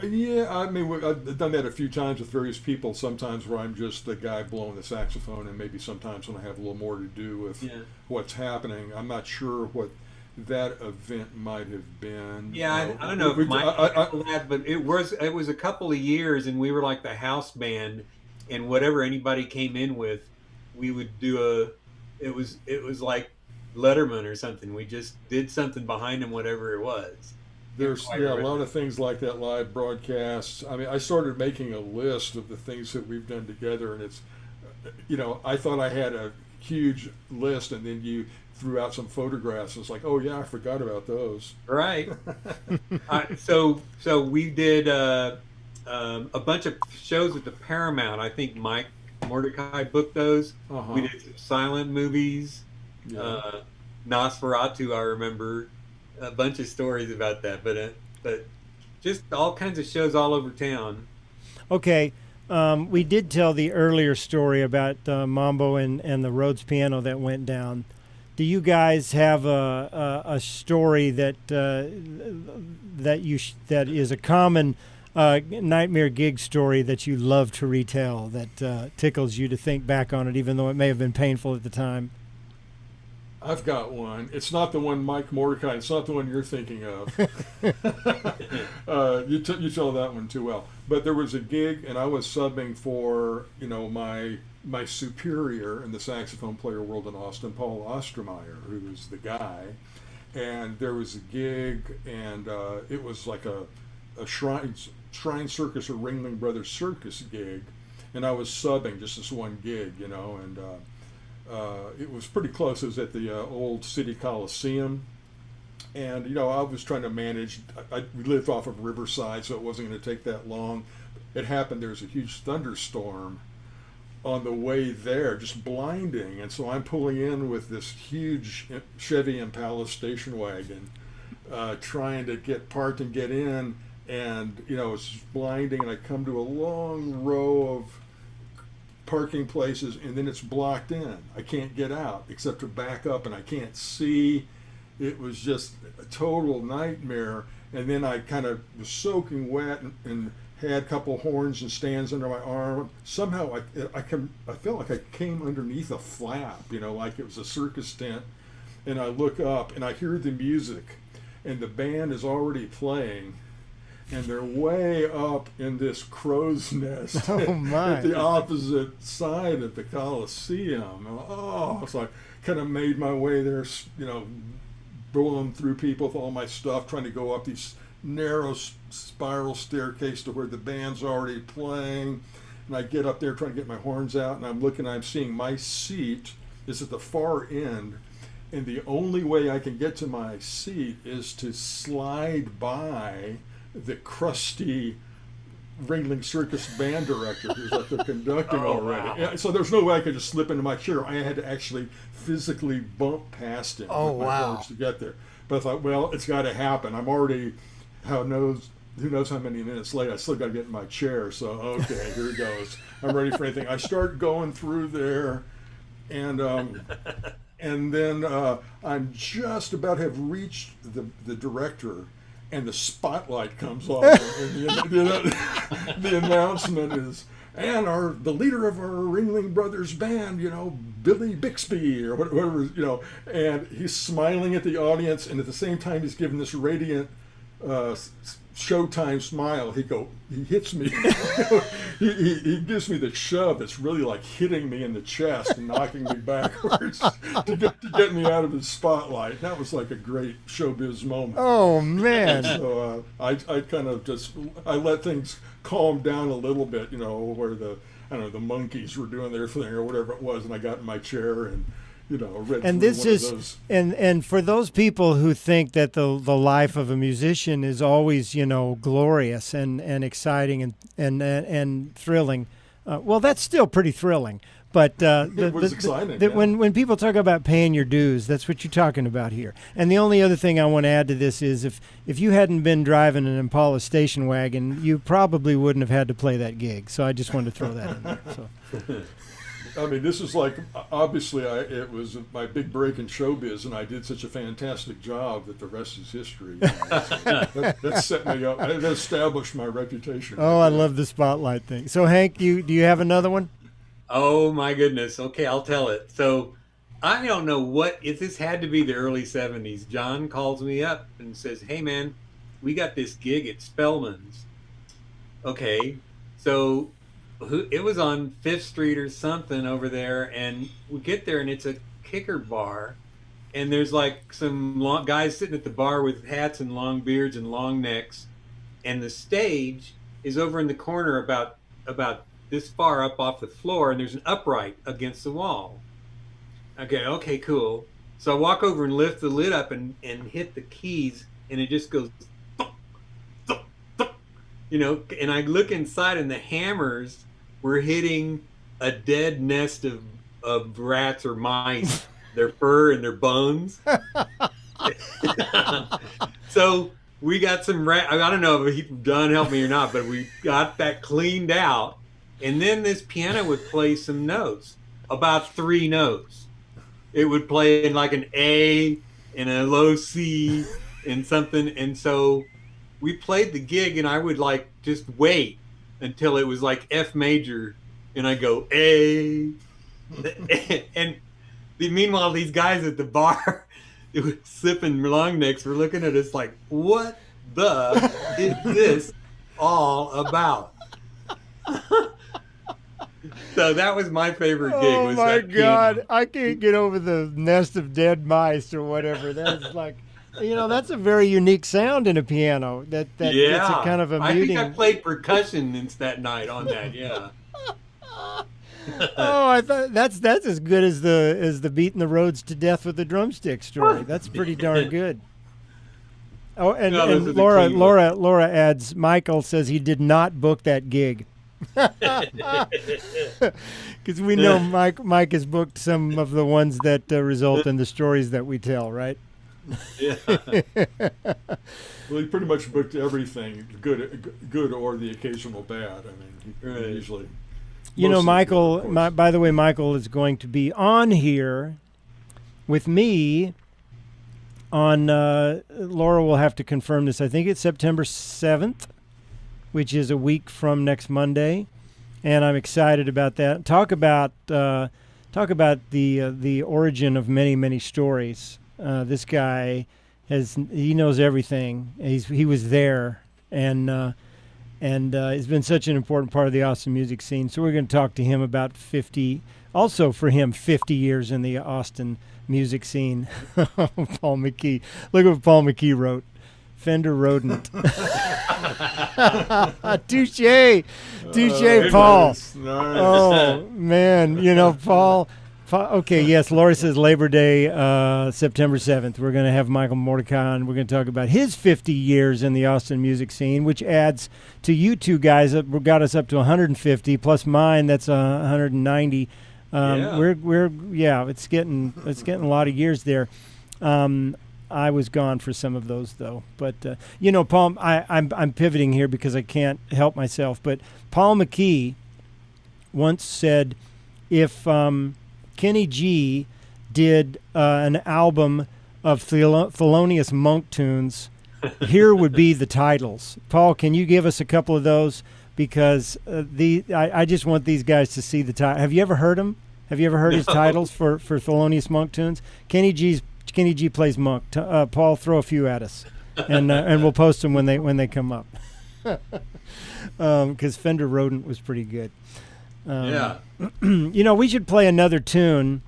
Yeah, I mean, I've done that a few times with various people. Sometimes where I'm just the guy blowing the saxophone, and maybe sometimes when I have a little more to do with what's happening. I'm not sure what that event might have been. Yeah, I don't know if Mike but it was a couple of years, and we were like the house band, and whatever anybody came in with, we would do it was like Letterman or something. We just did something behind him, whatever it was. There's a lot of things like that, live broadcasts. I mean, I started making a list of the things that we've done together, and it's, you know, I thought I had a huge list, and then you threw out some photographs. It's like, oh yeah, I forgot about those. Right. So we did a bunch of shows at the Paramount. I think Mike Mordecai booked those. We did some silent movies. Nosferatu, I remember. A bunch of stories about that, but just all kinds of shows all over town. Okay, we did tell the earlier story about Mambo and the Rhodes piano that went down. Do you guys have a story that is a common nightmare gig story that you love to retell, that tickles you to think back on it, even though it may have been painful at the time? I've got one. It's not the one Mike Mordecai. It's not the one you're thinking of. You tell that one too well. But there was a gig, and I was subbing for, you know, my superior in the saxophone player world in Austin, Paul Ostermeyer, who was the guy. And there was a gig, and it was like a Shrine Circus or Ringling Brothers Circus gig, and I was subbing just this one gig, you know, and it was pretty close. It was at the old City Coliseum, and, you know, I was trying to manage. We lived off of Riverside, so it wasn't going to take that long. It happened. There was a huge thunderstorm on the way there, just blinding, and so I'm pulling in with this huge Chevy Impala station wagon, trying to get parked and get in, and, you know, it's blinding, and I come to a long row of parking places, and then it's blocked in. I can't get out except to back up, and I can't see. It was just a total nightmare. And then I kind of was soaking wet and had a couple horns and stands under my arm. Somehow I felt like I came underneath a flap, you know, like it was a circus tent. And I look up and I hear the music, and the band is already playing. And they're way up in this crow's nest at the opposite side of the Coliseum. So I kind of made my way there, you know, rolling through people with all my stuff, trying to go up these narrow spiral staircase to where the band's already playing. And I get up there trying to get my horns out, and I'm seeing my seat is at the far end. And the only way I can get to my seat is to slide by the crusty Ringling Circus band director who's up there conducting already. Wow. So there's no way I could just slip into my chair. I had to actually physically bump past him with my horns to get there. But I thought, well, it's got to happen. I'm already, who knows how many minutes late. I still got to get in my chair. So, okay, here it goes. I'm ready for anything. I start going through there, and then I'm just about to have reached the director, and the spotlight comes on, and the announcement is, and the leader of our Ringling Brothers band, you know, Billy Bixby, or whatever, you know, and he's smiling at the audience, and at the same time he's giving this radiant Showtime smile. He hits me. he gives me the shove that's really like hitting me in the chest and knocking me backwards to get me out of his spotlight. That was like a great showbiz moment. Oh man! So I kind of I let things calm down a little bit, you know, where the Monkees were doing their thing or whatever it was, and I got in my chair, and read And through this one is of those. and for those people who think that the life of a musician is always glorious and exciting and thrilling, well, that's still pretty thrilling. But It was exciting. Yeah. when people talk about paying your dues, that's what you're talking about here. And the only other thing I want to add to this is if you hadn't been driving an Impala station wagon, you probably wouldn't have had to play that gig. So I just wanted to throw that in there. So. I mean, this is like, obviously, it was my big break in showbiz, and I did such a fantastic job that the rest is history. So that set me up. That established my reputation. Oh, I love the spotlight thing. So, Hank, do you have another one? Oh my goodness. Okay, I'll tell it. So I don't know if this had to be the early 70s. John calls me up and says, "Hey man, we got this gig at Spellman's." Okay. So it was on 5th Street or something over there, and we get there and it's a kicker bar, and there's like some guys sitting at the bar with hats and long beards and long necks, and the stage is over in the corner about this far up off the floor, and there's an upright against the wall. Okay, cool. So I walk over and lift the lid up and hit the keys, and it just goes thump, thump, thump, and I look inside, and the hammers were hitting a dead nest of rats or mice, their fur and their bones. So we got some I don't know if Don helped me or not, but we got that cleaned out. And then this piano would play some notes, about 3 notes. It would play in like an A and a low C and something. And so we played the gig, and I would like just wait until it was like F major, and I go A. And meanwhile, these guys at the bar sipping long necks were looking at us like, what the is this all about? So that was my favorite gig. Oh my God. Piano. I can't get over the nest of dead mice or whatever. That's like, that's a very unique sound in a piano. That gets a kind of a muting. I think I played percussion that night on that. Yeah. Oh, I thought that's as good as the beating the roads to death with the drumstick story. That's pretty darn good. Oh, and Laura adds, Michael says he did not book that gig. Because we know Mike has booked some of the ones that result in the stories that we tell, right? Yeah. Well, he pretty much booked everything, good or the occasional bad. I mean, he usually. Michael. By the way, Michael is going to be on here with me. On Laura will have to confirm this. I think it's September 7th. Which is a week from next Monday, and I'm excited about that. Talk about the origin of many stories. This guy he knows everything. He was there, and it's been such an important part of the Austin music scene. So we're going to talk to him about 50 years in the Austin music scene. Paul McKee. Look at what Paul McKee wrote. Fender Rodent. Touche, Paul. Nice. Oh man, Paul. Okay, yes. Laura says Labor Day, September 7th. We're going to have Michael Mordecai on. We're going to talk about his 50 years in the Austin music scene, which adds to you two guys that got us up to 150 plus mine. That's 190. It's getting a lot of years there. I was gone for some of those, though. But, Paul, I'm pivoting here because I can't help myself. But Paul McKee once said if Kenny G did an album of Thelonious Monk tunes, here would be the titles. Paul, can you give us a couple of those? Because I just want these guys to see the title. Have you ever heard them? Have you ever heard his titles for Thelonious Monk tunes? Kenny G plays Monk. Paul, throw a few at us, and we'll post them when they come up. Because Fender Rodent was pretty good. We should play another tune,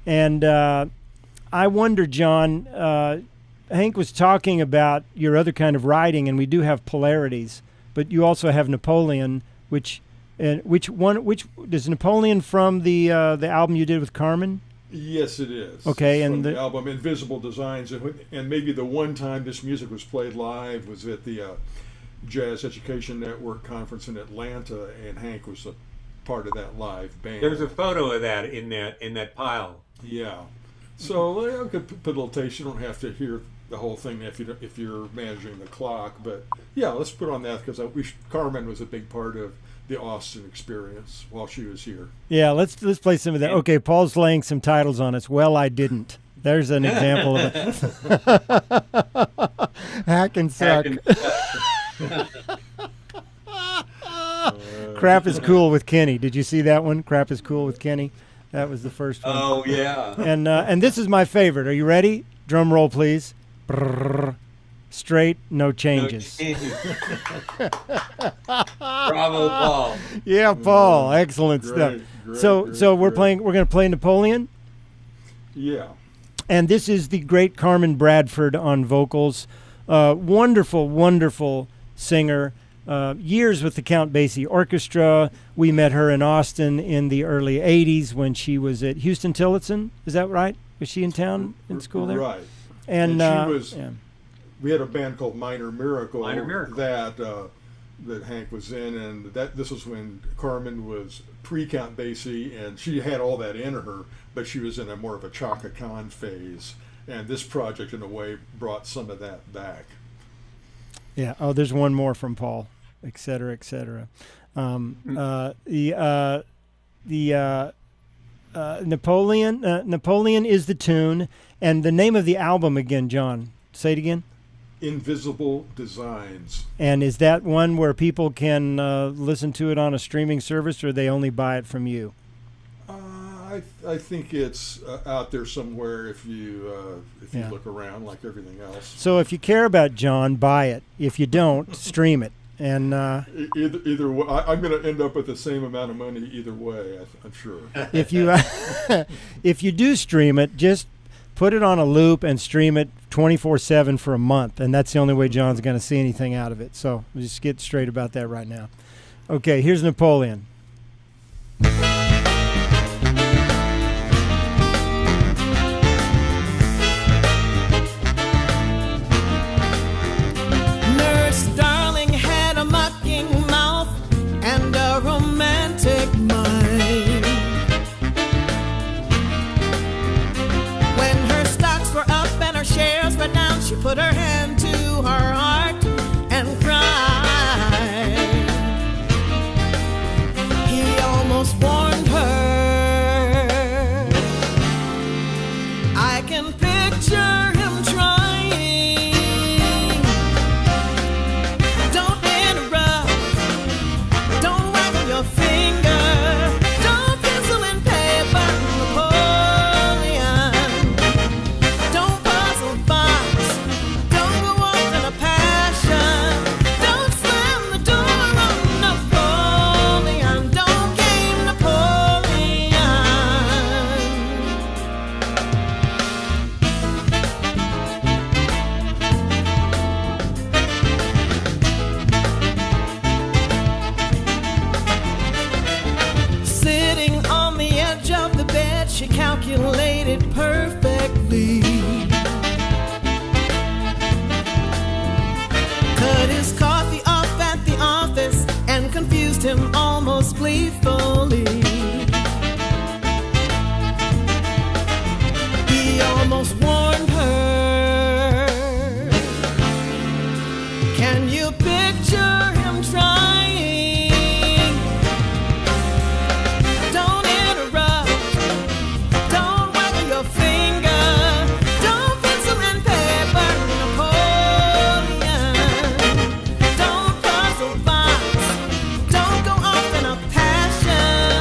and I wonder, John. Hank was talking about your other kind of writing, and we do have polarities, but you also have Napoleon, which does Napoleon from the album you did with Carmen? Yes, it is. Okay, It's and from the the- album Invisible Designs, and maybe the one time this music was played live was at the Jazz Education Network conference in Atlanta, and Hank was a part of that live band. There's a photo of that in that pile. Yeah. So I could put a little taste. You don't have to hear the whole thing if you're managing the clock, but yeah, let's put on that because Carmen was a big part of the Austin experience while she was here. Yeah, let's play some of that. Okay, Paul's laying some titles on us. Well, I didn't. There's an example of it. Hack and suck. Crap is cool with Kenny. Did you see that one? Crap is cool with Kenny. That was the first one. Oh yeah. And this is my favorite. Are you ready? Drum roll, please. Brrr. Straight, no changes. Bravo, Paul. Yeah, Paul. Excellent Great, stuff. great, So we're great. going to play Napoleon. Yeah. And this is the great Carmen Bradford on vocals. Wonderful, wonderful singer. Years with the Count Basie Orchestra. We met her in Austin in the early 80s when she was at Houston Tillotson. Is that right? Was she in town in school there? Right. And she was. yeah. We had a band called Minor Miracle, Minor that Hank was in, and this was when Carmen was pre-Count Basie, and she had all that in her, but she was in a more of a Chaka Khan phase, and this project in a way brought some of that back. Yeah. Oh, there's one more from Paul, et cetera, et cetera. Napoleon is the tune, and the name of the album again, John. Say it again. Invisible Designs. And is that one where people can listen to it on a streaming service, or they only buy it from you? I think it's out there somewhere if you Yeah. look around, like everything else. So if you care about John, buy it. If you don't, stream it. And Either way, I'm going to end up with the same amount of money either way. I'm sure. if you if you do stream it, just put it on a loop and stream it 24/7 for a month, and that's the only way John's going to see anything out of it. So just get straight about that right now. Okay, here's Napoleon. Nurse Darling had a mocking mouth and a romantic mind. When her stocks were up and her shares were down, she put her hand to her heart and cried. He almost warned her. I can picture him trying. Don't interrupt. Don't waggle your finger. Don't pencil and paper, Napoleon. Don't puzzle box. Don't go off in a passion. Don't slam the door on Napoleon. Don't game Napoleon. Sitting on the edge of the bed, she calculated perfectly. Cut his coffee off at the office and confused him almost gleefully. He almost warned her. Can you picture him trying? Don't interrupt. Don't waggle your finger. Don't pencil and paper, Napoleon. Don't puzzle box. Don't go off in a passion.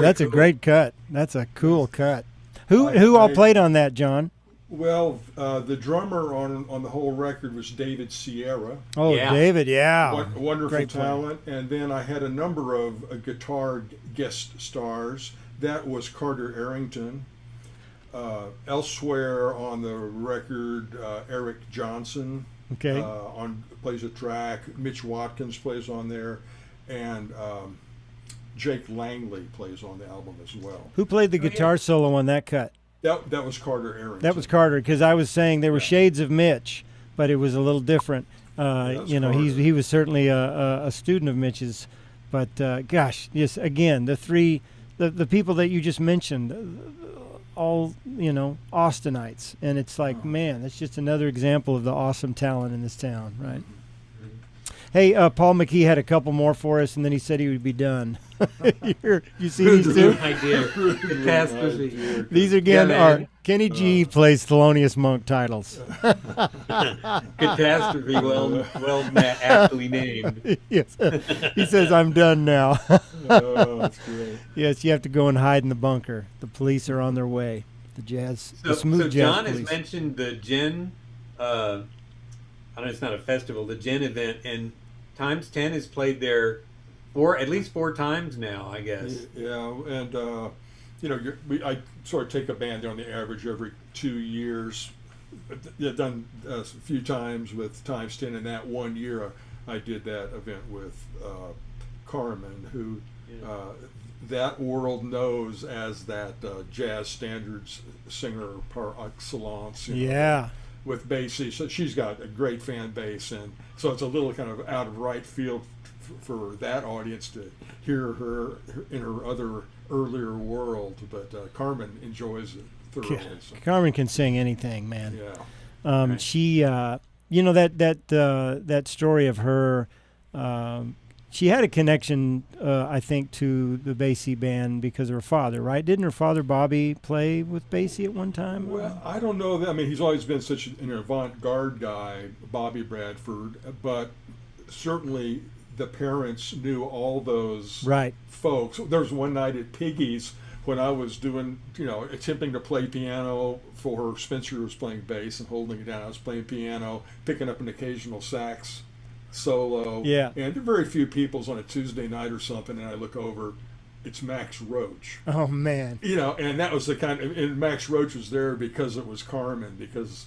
that's a great cut. That's a cool cut. Who all played on that, John? Well, the drummer on the whole record was David Sierra. Oh, yeah. David, yeah. Wonderful great talent. Player. And then I had a number of guitar guest stars. That was Carter Arrington. Elsewhere on the record, Eric Johnson plays a track. Mitch Watkins plays on there. And Jake Langley plays on the album as well. Who played the guitar solo on that cut? That was Carter Arrington. That was Carter, because I was saying there were shades of Mitch, but it was a little different. He was certainly a student of Mitch's, but gosh, yes, again, the people that you just mentioned, all Austinites, and it's like, man, that's just another example of the awesome talent in this town, right? Hey, Paul McKee had a couple more for us, and then he said he would be done. You see these two? I did. Catastrophe. These again are Kenny G plays Thelonious Monk titles. Catastrophe, well, aptly named. Yes. He says, I'm done now. Oh, that's great. Yes, you have to go and hide in the bunker. The police are on their way. The smooth jazz John police. has mentioned the Gin, I know it's not a festival, the Gin event, and Times 10 has played there at least four times now, I guess. Yeah, and I sort of take a band there on the average every 2 years. I've done a few times with Times 10, and that 1 year I did that event with Carmen, who that world knows as that jazz standards singer par excellence. With Basie, so she's got a great fan base, and so it's a little kind of out of right field for that audience to hear her in her other earlier world, but Carmen enjoys it thoroughly. So. Carmen can sing anything, man. Yeah. She, that story of her, she had a connection, I think, to the Basie band because of her father, right? Didn't her father, Bobby, play with Basie at one time? Well, I don't know that. I mean, he's always been such an avant-garde guy, Bobby Bradford, but certainly the parents knew all those folks. There was one night at Piggy's when I was doing, attempting to play piano for her. Spencer was playing bass and holding it down. I was playing piano, picking up an occasional sax solo. Yeah. And there are very few people's on a Tuesday night or something, and I look over, it's Max Roach. Oh, man. And that was the and Max Roach was there because it was Carmen, because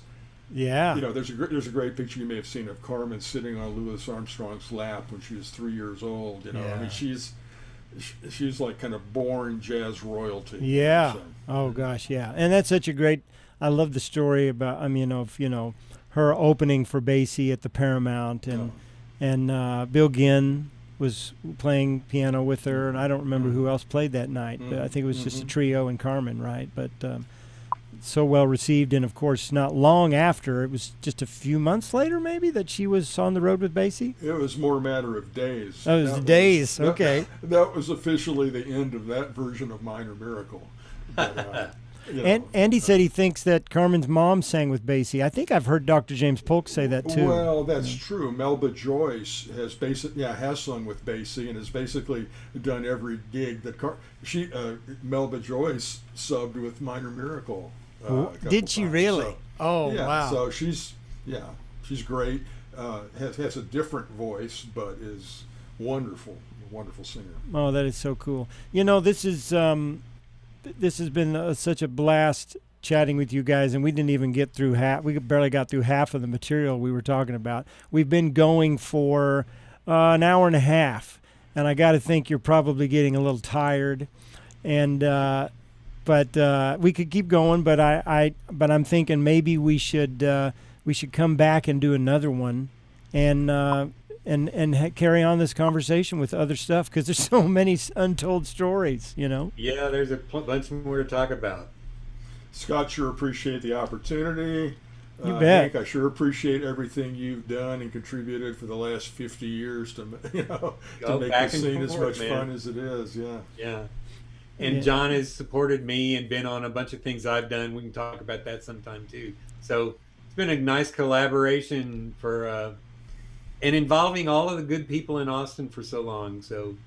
there's a great picture you may have seen of Carmen sitting on Louis Armstrong's lap when she was 3 years old. I mean, she's like kind of born jazz royalty. Yeah. Oh gosh, yeah. And that's such a great. I love the story about her opening for Basie at the Paramount, and Bill Ginn was playing piano with her, and I don't remember who else played that night. But I think it was just a trio and Carmen, right? But so well received, and of course, not long after, it was just a few months later, maybe, that she was on the road with Basie. It was more a matter of days. Oh, it was days. Okay. That was officially the end of that version of Minor Miracle. But, and Andy said he thinks that Carmen's mom sang with Basie. I think I've heard Dr. James Polk say that too. Well, that's true. Melba Joyce has sung with Basie and has basically done every gig that Melba Joyce subbed with Minor Miracle. Did she really? So, wow. So she's great. Has a different voice, but is wonderful singer. Oh, that is so cool. This has been such a blast chatting with you guys, and we didn't even get through half. We barely got through half of the material we were talking about. We've been going for an hour and a half, and I got to think you're probably getting a little tired. And but we could keep going. But I'm thinking maybe we should come back and do another one, and carry on this conversation with other stuff, because there's so many untold stories, Yeah, there's a bunch more to talk about. Scott, sure appreciate the opportunity. You bet. Hank, I sure appreciate everything you've done and contributed for the last 50 years to make the scene as much fun as it is. Yeah. Yeah. And John has supported me and been on a bunch of things I've done. We can talk about that sometime too. So it's been a nice collaboration and involving all of the good people in Austin for so long. So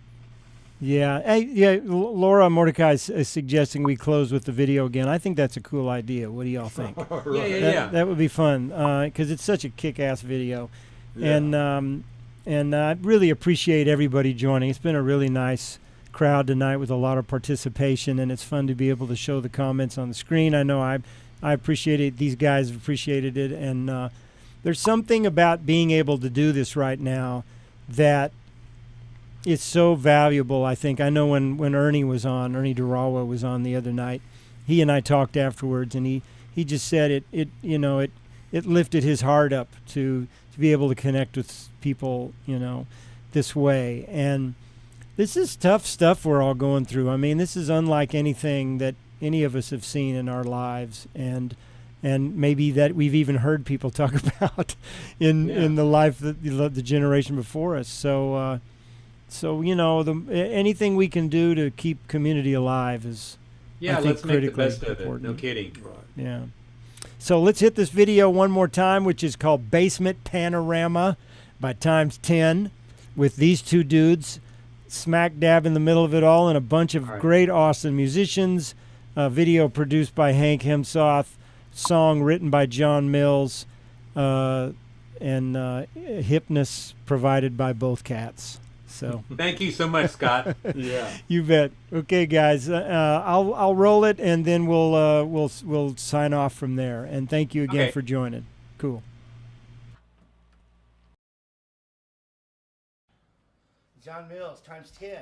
Yeah. Hey, yeah. Laura Mordecai is suggesting we close with the video again. I think that's a cool idea. What do y'all think? Yeah. That would be fun because it's such a kick-ass video, and I really appreciate everybody joining. It's been a really nice crowd tonight with a lot of participation, and it's fun to be able to show the comments on the screen. I know I appreciate it. These guys have appreciated it, and there's something about being able to do this right now that it's so valuable. I think I know when Ernie Durawa was on the other night, he and I talked afterwards, and he just said it lifted his heart up to be able to connect with people, this way. And this is tough stuff we're all going through. I mean, this is unlike anything that any of us have seen in our lives, and maybe that we've even heard people talk about in the life that the generation before us. So anything we can do to keep community alive is, I think, let's make the best important. of it. No kidding. Right. Yeah. So let's hit this video one more time, which is called Basement Panorama by Times 10, with these two dudes smack dab in the middle of it all, and a bunch of great, awesome musicians. Video produced by Hank Hehmsoth, song written by John Mills, and hypnus provided by both cats. So thank you so much, Scott. Yeah. you bet. Okay, guys, I'll roll it, and then we'll sign off from there. And thank you again for joining. Cool. John Mills, Times 10.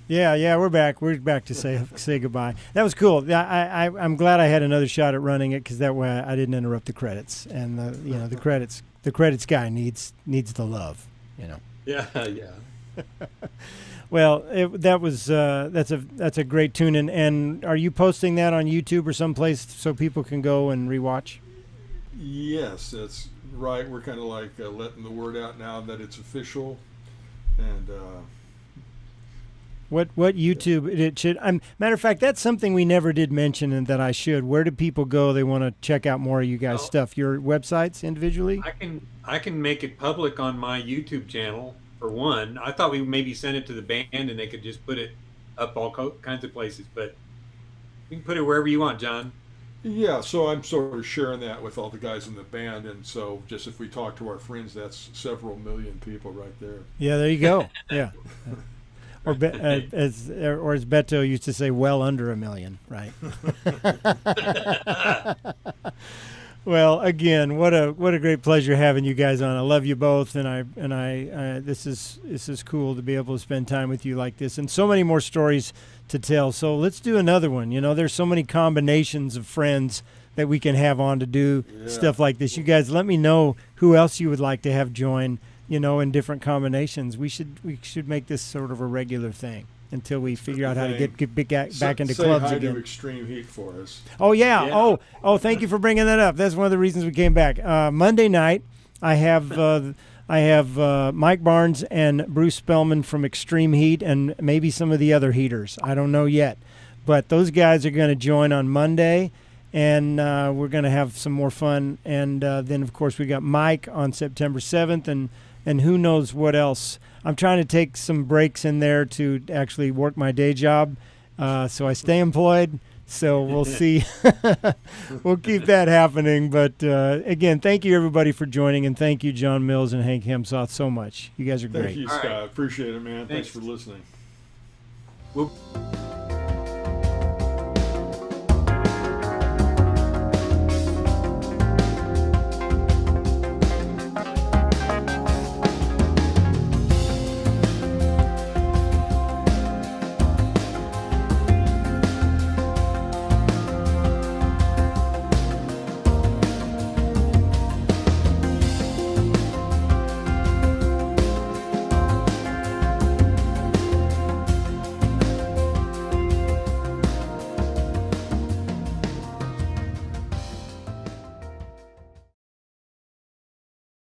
Yeah, we're back. We're back to say goodbye. That was cool. I'm glad I had another shot at running it because that way I didn't interrupt the credits. And the credits guy needs the love. Yeah. Well, that's a great tune. And are you posting that on YouTube or someplace so people can go and rewatch? Yes, that's right. We're kind of like letting the word out now that it's official, and. What YouTube it should? Matter of fact, that's something we never did mention, and that I should. Where do people go? They want to check out more of you guys' stuff. Your websites individually? I can make it public on my YouTube channel for one. I thought we maybe send it to the band and they could just put it up all kinds of places, but you can put it wherever you want, John. Yeah, so I'm sort of sharing that with all the guys in the band, and so just if we talk to our friends, that's several million people right there. Yeah, there you go. Yeah. Or as Beto used to say, well under 1 million, right? Well, again, what a great pleasure having you guys on. I love you both, and I this is cool to be able to spend time with you like this, and so many more stories to tell. So let's do another one. There's so many combinations of friends that we can have on to do stuff like this. You guys, let me know who else you would like to have join. In different combinations. We should make this sort of a regular thing until we figure out how to get back into clubs hi again. To Extreme Heat for us. Oh yeah. Oh, thank you for bringing that up. That's one of the reasons we came back. Monday night, I have Mike Barnes and Bruce Spellman from Extreme Heat, and maybe some of the other Heaters. I don't know yet, but those guys are going to join on Monday. And we're going to have some more fun. And then, of course, we got Mike on September 7th, and who knows what else. I'm trying to take some breaks in there to actually work my day job, so I stay employed. So we'll see. We'll keep that happening. But, again, thank you, everybody, for joining, and thank you, John Mills and Hank Hehmsoth, so much. You guys are great. Thank you, Scott. Appreciate it, man. Thanks for listening. Well,